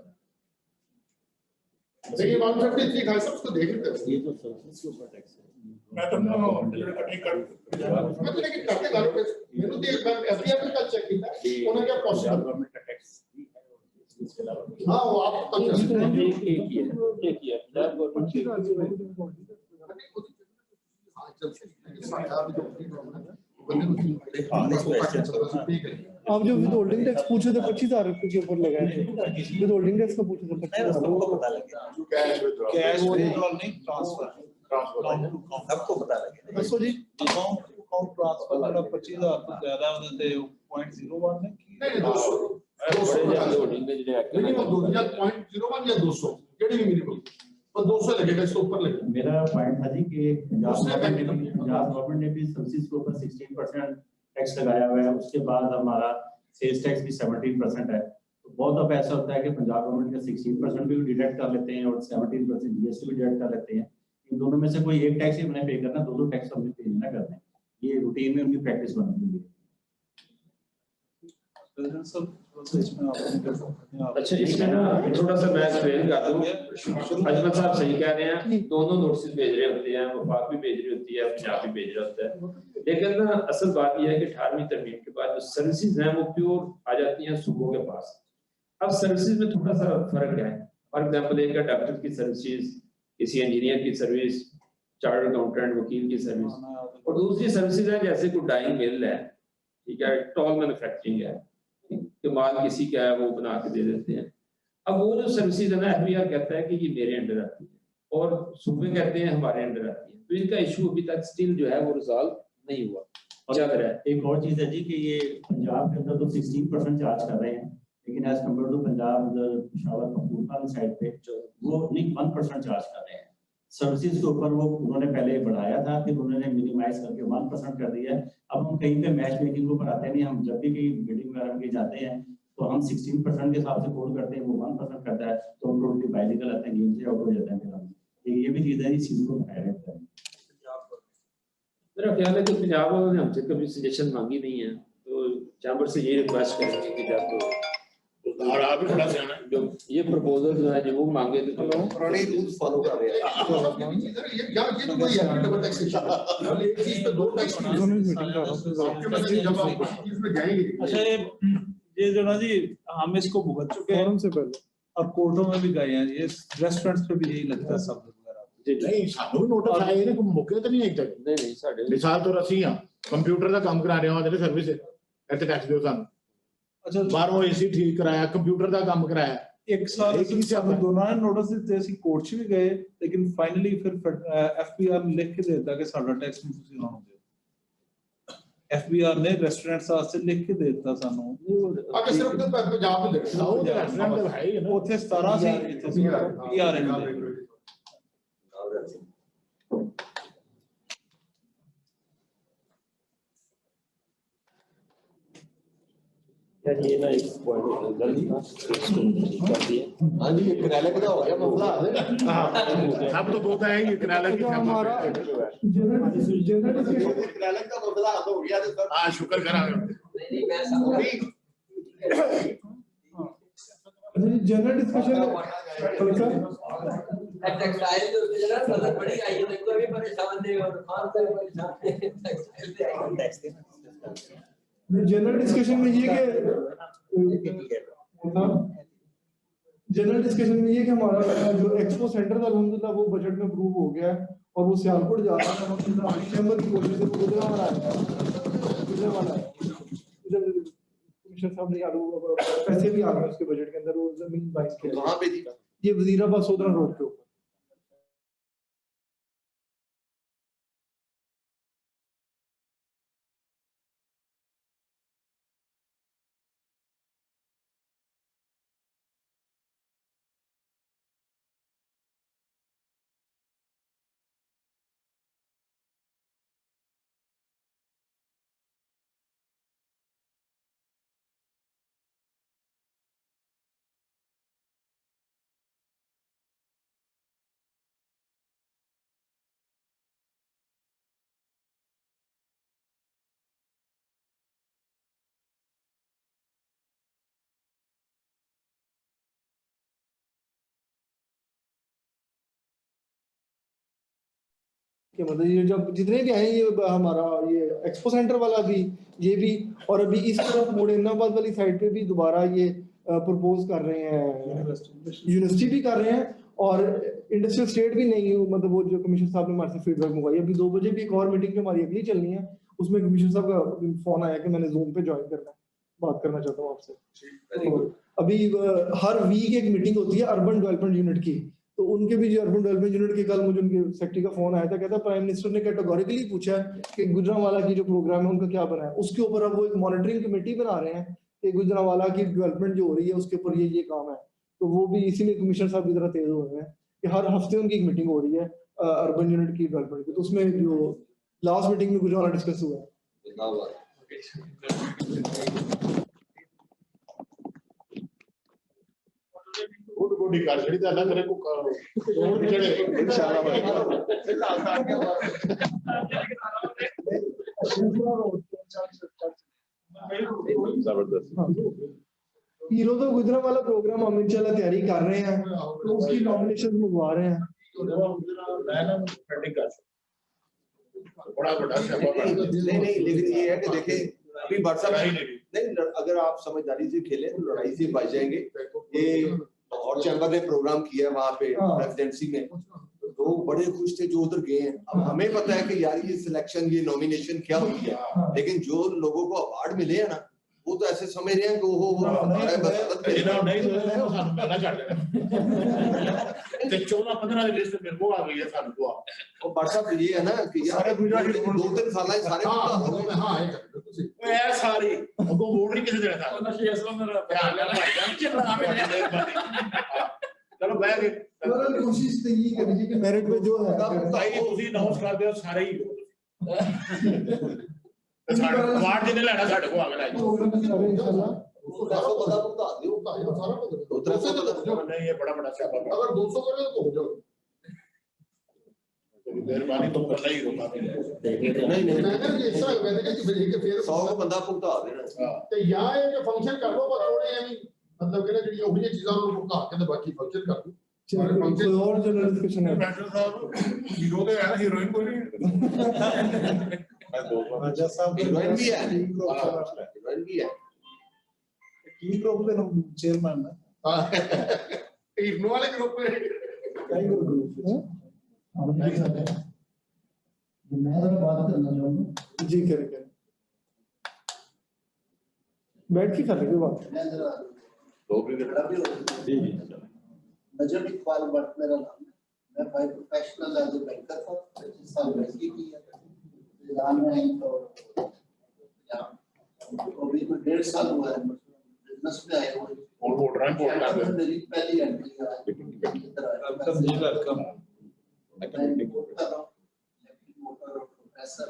देखिए 153 खान साहब उसको देख लेते, ये तो सर्विस के ऊपर टैक्स है। मैं तो लेकिन करते गालों पे मैंने तो एक बार एफडीआर पे चेक किया उन्होंने क्या पॉसिबल गवर्नमेंट का टैक्स इसके अलावा। हां वो आप एक ही है पंजाब गवर्नमेंट हां चल आप जो विद होल्डिंग टैक्स पूछे थे 25,000 रुपए के ऊपर लगाए थे, विद होल्डिंग टैक्स का पूछे थे 25,000 सबको पता लगे, कैश विड्रॉल नहीं ट्रांसफर सबको पता लगे। बसो जी अकाउंट ट्रांसफर वाला 25,000 तो ज्यादा होते 0.01 है नहीं 200 मिनिमम 0.01 या 200 केड़ी भी मिनिमम पर 200 लगेगा, इसके ऊपर लगेगा। मेरा पॉइंट था जी कि पंजाब गवर्नमेंट ने भी सर्विसेज के ऊपर 16% टैक्स लगाया हुआ है, उसके बाद हमारा सेल्स टैक्स भी 17% है। तो बहुत दफा ऐसा होता है कि पंजाब गवर्नमेंट का 16% भी डिडक्ट कर लेते हैं और 17% जीएसटी भी डिडक्ट कर लेते हैं। इन दोनों में से कोई एक टैक्स ही हमने पे करना, दो टैक्स हमने पे नहीं करना है। ये रूटीन में उनकी प्रैक्टिस बनती है। अच्छा इसमें ना थोड़ा सा मैं एक्सप्लेन कर दूं, अजमल साहब सही कह रहे हैं, दोनों नोटिस भेज रहे होते हैं, वफाक भी भेज रही होती है, पंजाब भी भेज रहा होता है। लेकिन ना असल बात यह है कि 18वीं तरमीम के बाद जो सर्विसेज हैं वो प्योर आ जाती हैं सूबों के पास। अब सर्विसेज में थोड़ा सा फर्क है। फॉर एग्जाम्पल एक है डॉक्टर की सर्विसेज, किसी इंजीनियर की सर्विस, चार्टर्ड अकाउंटेंट वकील की सर्विस, और दूसरी सर्विसेज है जैसे कोई डाइंग मिल है, ठीक है, टॉल मैन्युफैक्चरिंग है कि माल किसी का है वो बना के दे देते हैं। अब वो जो सर्विसेज है ना एफबीआर कहता है कि ये मेरे अंडर आती है और सूबे कहते हैं हमारे अंडर आती है, तो इनका इशू अभी तक स्टिल जो है वो रिजॉल्व नहीं हुआ, चल रहा है। एक और चीज है जी कि ये पंजाब के अंदर तो 16% चार्ज कर रहे हैं, लेकिन एज कम्पेयर टू पंजाब उधर पेशावर कपूरथला साइड पे वो नहीं 1% चार्ज कर रहे हैं। सर्विसेज के ऊपर वो उन्होंने पहले बढ़ाया था, फिर उन्होंने मिनिमाइज करके 1% कर दिया है। अब हम कहीं पे मैच मेकिंग को बढ़ाते नहीं, हम जब भी कहीं बिल्डिंग वगैरह में जाते हैं तो हम 16% के हिसाब से कोड करते हैं, वो 1% करता है तो हम टोटली बाइलिकल आते हैं, गेम से आउट हो जाते हैं। फिर ये भी चीज है, इस चीज को बढ़ाया रहता है। मेरा ख्याल है कि पंजाब वालों ने हमसे कभी सजेशन मांगी नहीं है, तो चैम्बर से ये रिक्वेस्ट करेंगे कि जब और आप भी बड़ा सियाना है, जो ये प्रपोजल जो है जो वो मांगे तो पुराने रूल्स फॉलो कर रहे हैं। ये तो वही है डबल टैक्सेशन, एक चीज पे दो टैक्स आपके मतलब जब आप चीज में जाएंगे। अच्छा ये जो ना जी हम इसको भुगत चुके हैं से पहले और कोर्टों में भी गए हैं, ये रेस्टोरेंट्स पे भी यही लगता है सब वगैरह। नहीं सानू भी नोटिस आए ने कोई मौके ਤੇ ਨਹੀਂ ਇੱਕ ਤੱਕ नहीं साढ़े ਮਿਸਾਲ ਤੋਂ ਅਸੀਂ ਆ ਕੰਪਿਊਟਰ ਦਾ ਕੰਮ ਕਰਾ ਰਹੇ ਹਾਂ, ਜਿਹੜੇ ਸਰਵਿਸ ਇੱਥੇ ਟੈਕਸ ਦਿਓ ਸਾਨੂੰ। अच्छा ਬਾਹਰੋਂ ਏਸੀ ਠੀਕ ਕਰਾਇਆ, ਕੰਪਿਊਟਰ ਦਾ ਕੰਮ ਕਰਾਇਆ, एक साल से दोनों ने नोटिस दिते, ਅਸੀਂ कोर्ट 'ਚ भी गए, लेकिन फाइनली फिर एफपीआर लिख के देता कि साਡਾ टैक्स नहीं ਤੁਸੀਂ ਲਾਉਣਾ ਦਿਓ। एफबीआर ने रेस्टोरेंट्स वास्ते लिख के देता ਸਾਨੂੰ। ਅਗਰ ਸਿਰਫ ਤੇ ਪੰਜਾਬ ਨੂੰ ਦੇਖਣਾ ਉਹ ਤਾਂ ਰੈਸਟੋਰੈਂਟ ਦਾ ਹੈ ਹੀ ਨਾ, ਉੱਥੇ 17 ਸੀ, ਇੱਥੇ ਪੀਆਰ ਨੇ। यार ये ना एक पॉइंट गलती था, इसको ठीक कर दिया। हाँ जी, किराया का हो गया मसला। हाँ सब तो बोलता है ये किराया की हमारा किराया का मसला हो गया तो सर। हाँ शुक्र करा। नहीं मैं समझ जनरल डिस्कशन टेक्सटाइल तो जरा मतलब बड़ी आई है, देखो अभी परेशान थे और खान से परेशान थे, टेक्सटाइल से आई टैक्स जनरल डिस्कशन में ये जनरल डिस्कशन में ये कि हमारा जो एक्सपो सेंटर था अल्हम्दुलिल्लाह वो बजट में अप्रूव हो गया और वो सियालकोट जा रहा है, चैम्बर की कोशिश से गुजरने वाला है कमिश्नर साहब ने पैसे भी आ गए उसके बजट के अंदर, वो जमीन बाइस के कहाँ पे थी? ये वजीराबाद सोदरा रोड के ऊपर। कि मतलब ये जब जितने भी आए, ये हमारा ये एक्सपो सेंटर वाला भी, ये भी, और अभी इस तरफ मोडेनाबाद वाली साइड पे भी दोबारा ये प्रपोज कर रहे हैं, यूनिवर्सिटी भी कर रहे हैं, और इंडस्ट्रियल स्टेट भी नहीं, मतलब वो जो कमिश्नर साहब ने हमारे से फीडबैक मंगवाई। अभी 2 बजे भी एक और मीटिंग जो हमारी अगली चलनी है, उसमें कमिश्नर साहब का फोन आया कि मैंने जूम पे ज्वाइन करना है, बात करना चाहता हूँ आपसे। तो अभी हर वीक एक मीटिंग होती है अर्बन डेवलपमेंट यूनिट की, तो उनके भी जो अर्बन डेवलपमेंट यूनिट के कल मुझे उनके सेक्रेटरी का फोन आया था, कहता प्राइम मिनिस्टर ने कैटेगोरिकली पूछा है कि गुजरांवाला की जो प्रोग्राम है उनका क्या बना है। उसके ऊपर अब वो एक मॉनिटरिंग कमेटी बना रहे हैं कि गुजरांवाला की डेवलपमेंट जो हो रही है उसके ऊपर ये काम है। तो वो भी इसीलिए कमिश्नर साहब की तरह तेज हो रहे हैं कि हर हफ्ते उनकी एक मीटिंग हो रही है अर्बन यूनिट की डेवलपमेंट की। तो उसमें जो लास्ट मीटिंग में गुजरांवाला डिस्कस हुआ है। गुड कर छड़ी दा करे को चढ़े इंशाल्लाह हीरो तो गुजरांवाला प्रोग्राम हम इंशाल्लाह तैयारी कर रहे हैं, तो उसकी नॉमिनेशन मंगवा रहे हैं। बड़ा नहीं, लेकिन ये है कि देखें अभी व्हाट्सएप नहीं, अगर आप समझदारी से खेलें तो लड़ाई से बच जाएंगे। ये और चैम्बर ने प्रोग्राम किया है वहाँ पे प्रेसिडेंसी में, लोग बड़े खुश थे जो उधर गए हैं। अब हमें पता है कि यार ये सिलेक्शन, ये नॉमिनेशन क्या हुई है, लेकिन जो लोगों को अवार्ड मिले हैं ना, वो तो ऐसे समझ रहे हैं कि वो ते 14-15 ਦੀ ਲਿਸਟ ਮੇਰੇ ਕੋਲ ਆ ਗਈ ਹੈ ਸਾਨੂੰ ਤੋਂ ਉਹ WhatsApp ये है ना कि यार 2-3 ਸਾਲਾਂ ਚ ਸਾਰੇ ਹਾਂ ਇਹ ਐ ਸਾਰੀ ਅੱਗੋਂ ਵੋਟ ਨਹੀਂ ਕਿਸੇ ਦੇਣਾ था ਉਹਨਾਂ ਸ਼ੇਰ ਅਸਲਮ ਦਾ ਧਿਆਨ ਨਾਲ ਭਾਈ ਜਾਨ ਚੱਲਣਾ ਮੇਰੇ ਚਲੋ ਬਹਿ ਗਏ पर कोशिश तो ये करिए कि मेरिट में जो है ਭਾਈ ਤੁਸੀਂ ਅਨਾਉਂਸ ਕਰ ਦਿਓ ਸਾਰੇ ਹੀ ਸਾਡੇ ਅਵਾਰਡ ਜਿਹਨੇ ਲੈਣਾ ਸਾਡੇ ਕੋਲ ਆ ਗਿਆ इंशाल्लाह सारा पता बता दियो सारा पता 200 नहीं ये बड़ा बड़ा स्यापा अगर 200 करे तो हो जाओ मेहरबानी तो करना ही होगा नहीं मैं ये ऐसा मैंने कहा कि फिर 100 को बंदा भुगता देना ते या है कि फंक्शन कर लो पर थोड़े यानी मतलब कि ना ਜਿਹੜੀ ਉਹ ਜਿਹੀ ਚੀਜ਼ਾਂ ਨੂੰ ਭੁਗਤਾ ਕੇ ਤੇ ਬਾਕੀ ਫੰਕਸ਼ਨ ਕਰ ਦੋ कोई और जनरल डिस्कशन है? मैटर साहब हीरो तो है ना, हीरोइन कोई नहीं राजा साहब हीरोइन भी है, हीरोइन भी है की ग्रुप में हम चेयरमैन है। हां हीरो वाले ग्रुप में कई ग्रुप है। मैं जरा बात करना चाहूंगा जी करें बैठ के कर लेंगे बात। मैं जरा जी नजर इकबाल भट्ट मेरा नाम है। मैं by professional as a banker था, 25 साल बैंकिंग की है, ईरान में आई तो अभी तो 1.5 साल हुआ है बिजनेस में आए हुए और वोट रैंक वोट कर रहे मेरी पहली एंट्री है इधर वेलकम जी वेलकम मोटर प्रोफेसर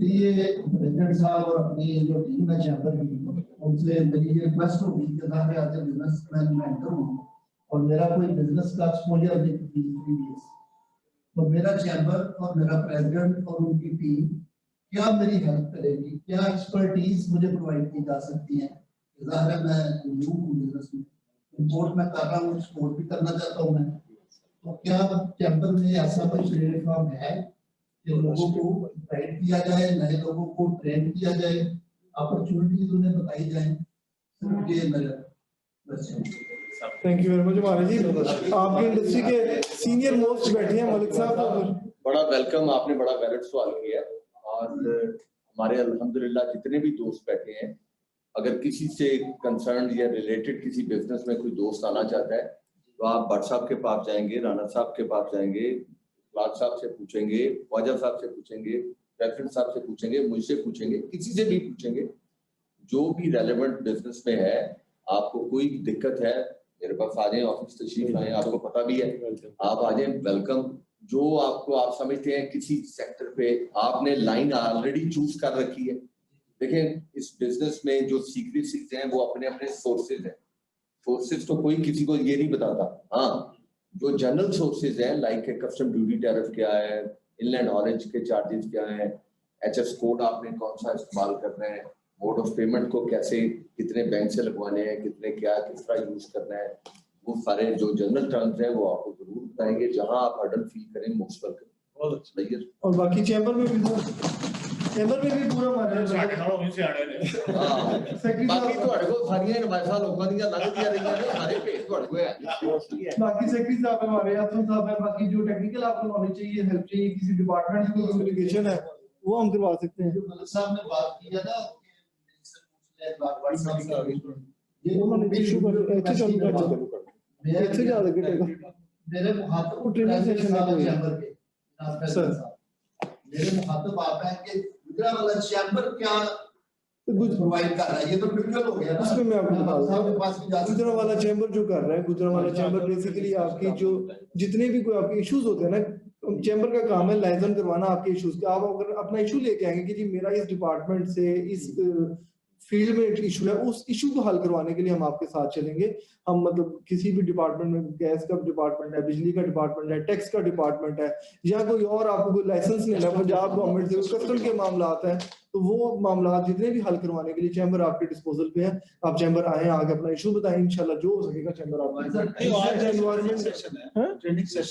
ये प्रेसिडेंट साहब और अपनी जो टीम है चैम्बर की, उनसे मेरी ये रिक्वेस्ट होगी कि मैं आज बिजनेसमैन में एंटर हूँ और मेरा कोई बिजनेस का एक्सपोजर नहीं प्रीवियस, तो मेरा चैम्बर और मेरा प्रेसिडेंट और उनकी टीम क्या मेरी हेल्प करेगी, क्या एक्सपर्टीज मुझे प्रोवाइड की जा सकती है। जाहिर है मैं न्यू हूँ बिजनेस में, इंपोर्ट में कर रहा हूँ, एक्सपोर्ट भी करना चाहता हूँ मैं, तो क्या चैम्बर में ऐसा कोई प्लेटफॉर्म है कि लोगों को गाइड किया जाए, नए लोगों को ट्रेन किया जाए, अपॉर्चुनिटीज उन्हें बताई जाए। ये मेरा थैंक यू वेरी मच महाराज जी। आपकी इंडस्ट्री के सीनियर मोस्ट बैठे हैं मलिक साहब। बड़ा वेलकम, आपने बड़ा वैलिड सवाल किया और हमारे अल्हम्दुलिल्लाह जितने भी दोस्त बैठे हैं, अगर किसी से कंसर्न या रिलेटेड किसी बिजनेस में कोई दोस्त आना चाहता है तो आप भट्ट साहब के पास जाएंगे, राणा साहब के पास जाएंगे, लाल साहब से पूछेंगे, ख्वाजा साहब से पूछेंगे, प्रेसिडेंट साहब से पूछेंगे, मुझसे पूछेंगे, किसी से भी पूछेंगे जो भी रेलेवेंट बिजनेस में है। आपको कोई दिक्कत है मेरे पास आ जाए, ऑफिस तशरीफ लाएं, आपको पता भी है, आप आ जाए, वेलकम। जो आपको आप समझते हैं किसी सेक्टर पे आपने लाइन ऑलरेडी चूज कर रखी है। देखें इस बिजनेस में जो सीक्रेसीज हैं वो अपने अपने सोर्सेज हैं। सोर्सेज तो कोई किसी को ये नहीं बताता। हाँ, जो जनरल सोर्सेज हैं लाइक कस्टम ड्यूटी टैरिफ क्या है, इनलैंड ऑरेंज के चार्जेस क्या है, एचएस कोड आपने कौन सा इस्तेमाल करना है, मोड ऑफ पेमेंट को कैसे कितने बैंक से लगवाने हैं, कितने क्या किस तरह यूज करना है, वो सारे जो जनरल टर्म्स हैं वो आपको जरूर बताएंगे। जहां आप हर्डल फील करें मोस्ट वेलकम। और बाकी चैम्बर में भी पूरा हमारे बाकी ਤੁਹਾਡੇ ਕੋਲ ਸਾਰੀਆਂ ਇਨਵਾਇਸਾਂ ਲੋਕਾਂ ਦੀਆਂ ਲੰਘਦੀਆਂ ਰਹੀਆਂ ਨੇ, ਸਾਰੇ ਭੇਜ ਤੁਹਾਡੇ ਕੋਲ ਹੈ। बाकी सेक्रेटरी साहब है हमारे, असम साहब है, बाकी जो टेक्निकल आपको नॉलेज चाहिए, हेल्प चाहिए, किसी डिपार्टमेंट की कम्युनिकेशन है वो हम करवा सकते हैं। जो मलिक साहब ने बात की है ना मेरे मुखातब चैम्बर के मेरे मुखातब आप हैं कि गुजरांवाला चैम्बर क्या प्रोवाइड कर रहा है, ये तो क्रिटिकल हो गया ना। उसमें मैं आपको बता दूं, गुजरांवाला चैम्बर जो कर रहा है, गुजरांवाला चैम्बर बेसिकली आपकी जो जितने भी कोई आपके इश्यूज होते हैं ना, चैम्बर का काम है लाइजन करवाना आपके इश्यूज का। आप अगर अपना इशू लेके आएंगे कि जी मेरा इस डिपार्टमेंट से इस फील्ड में एक इशू है, उस इशू को हल करवाने के लिए हम आपके साथ चलेंगे। हम मतलब किसी भी डिपार्टमेंट में, गैस का डिपार्टमेंट है, बिजली का डिपार्टमेंट है, टैक्स का डिपार्टमेंट है, या कोई और आपको कोई लाइसेंस लेना है पंजाब गवर्नमेंट से, कस्टम के मामला आता है, तो वो मामला जितने भी हल करवाने के लिए चैम्बर आपके डिस्पोजल पे है। आप चैम्बर आए, आगे अपना इशू बताएं, इंशाल्लाह जो हो सकेगा चैम्बर आपको।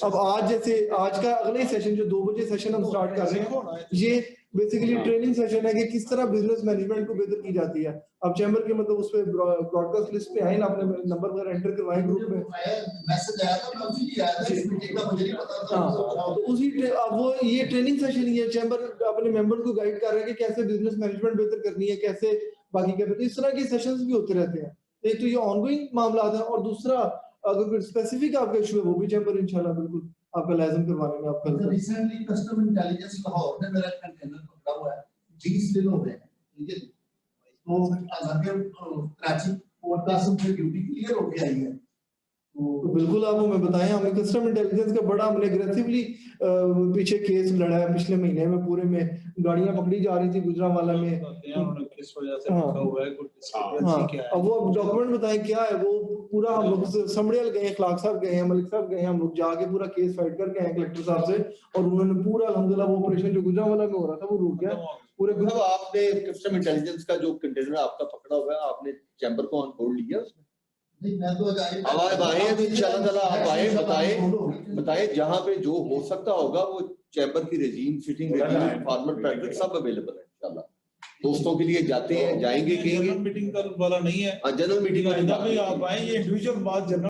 अब आज जैसे आज का अगले सेशन जो 2 बजे सेशन हम स्टार्ट कर रहे हैं, ये बेसिकली ट्रेनिंग सेशन है कि किस तरह बिजनेस मैनेजमेंट को बेहतर की जाती है। अब चैम्बर के मतलब उस पे ब्रॉडकास्ट लिस्ट पे आए ना, अपने नंबर वगैरह एंटर करवाएं ग्रुप में। मैसेज आया था, मैं उसी आया था, इस मीटिंग का मुझे नहीं पता था। तो उसी अब वो ये ट्रेनिंग सेशन ही है, चैम्बर अपने मेंबर को गाइड कर रहे हैं कि कैसे बिजनेस मैनेजमेंट बेहतर करनी है, कैसे बाकी क्या, तो इस तरह के सेशंस भी होते रहते हैं। एक तो ये ऑनगोइंग मामला है, और दूसरा अगर कोई स्पेसिफिक आपका इशू है वो भी चैम्बर इंशाल्लाह बिल्कुल आपका लाइजन करवाने में आपका। रिसेंटली कस्टम इंटेलिजेंस लाहौर ने मेरा कंटेनर पकड़ा हुआ है, 20 दिन हो गए हैं, ठीक है। तो अगर कराची पोर्ट कासिम से ड्यूटी क्लियर होके आई है, तो बिल्कुल आप हमें बताएं। हमें कस्टम इंटेलिजेंस का बड़ा हमने एग्रेसिवली पीछे केस लड़ा है पिछले महीने में, पूरे में गाड़ियां पकड़ी जा रही थी गुजरांवाला में। किस वजह से रखा हुआ है, अब वो डॉक्यूमेंट बताएं क्या है वो पूरा। हम लोग समड़ियल गए, खलाक साहब गए हैं, मलिक साहब गए हैं, हम लोग जाके पूरा केस फाइट करके आए कलेक्टर साहब से, और उन्होंने पूरा अल्हम्दुलिल्लाह वो ऑपरेशन जो गुजरांवाला में हो रहा था वो रुक गया पूरे। आपने कस्टम इंटेलिजेंस का जो कंटेनर आपका पकड़ा हुआ है, आपने चैम्बर को ऑन बोर्ड लिया उसमें? मैं तो अब आए तो इंशाल्लाह आप आए, बताएं जहां पे जो हो सकता होगा वो चैम्बर की regime, sitting regime, formal practice सब अवेलेबल है इंशाल्लाह। दोस्तों के लिए जाते हैं, जाएंगे, कहेंगे मीटिंग का वाला नहीं है, जनरल मीटिंग आप आए, ये इंडिविजुअल बात जनरल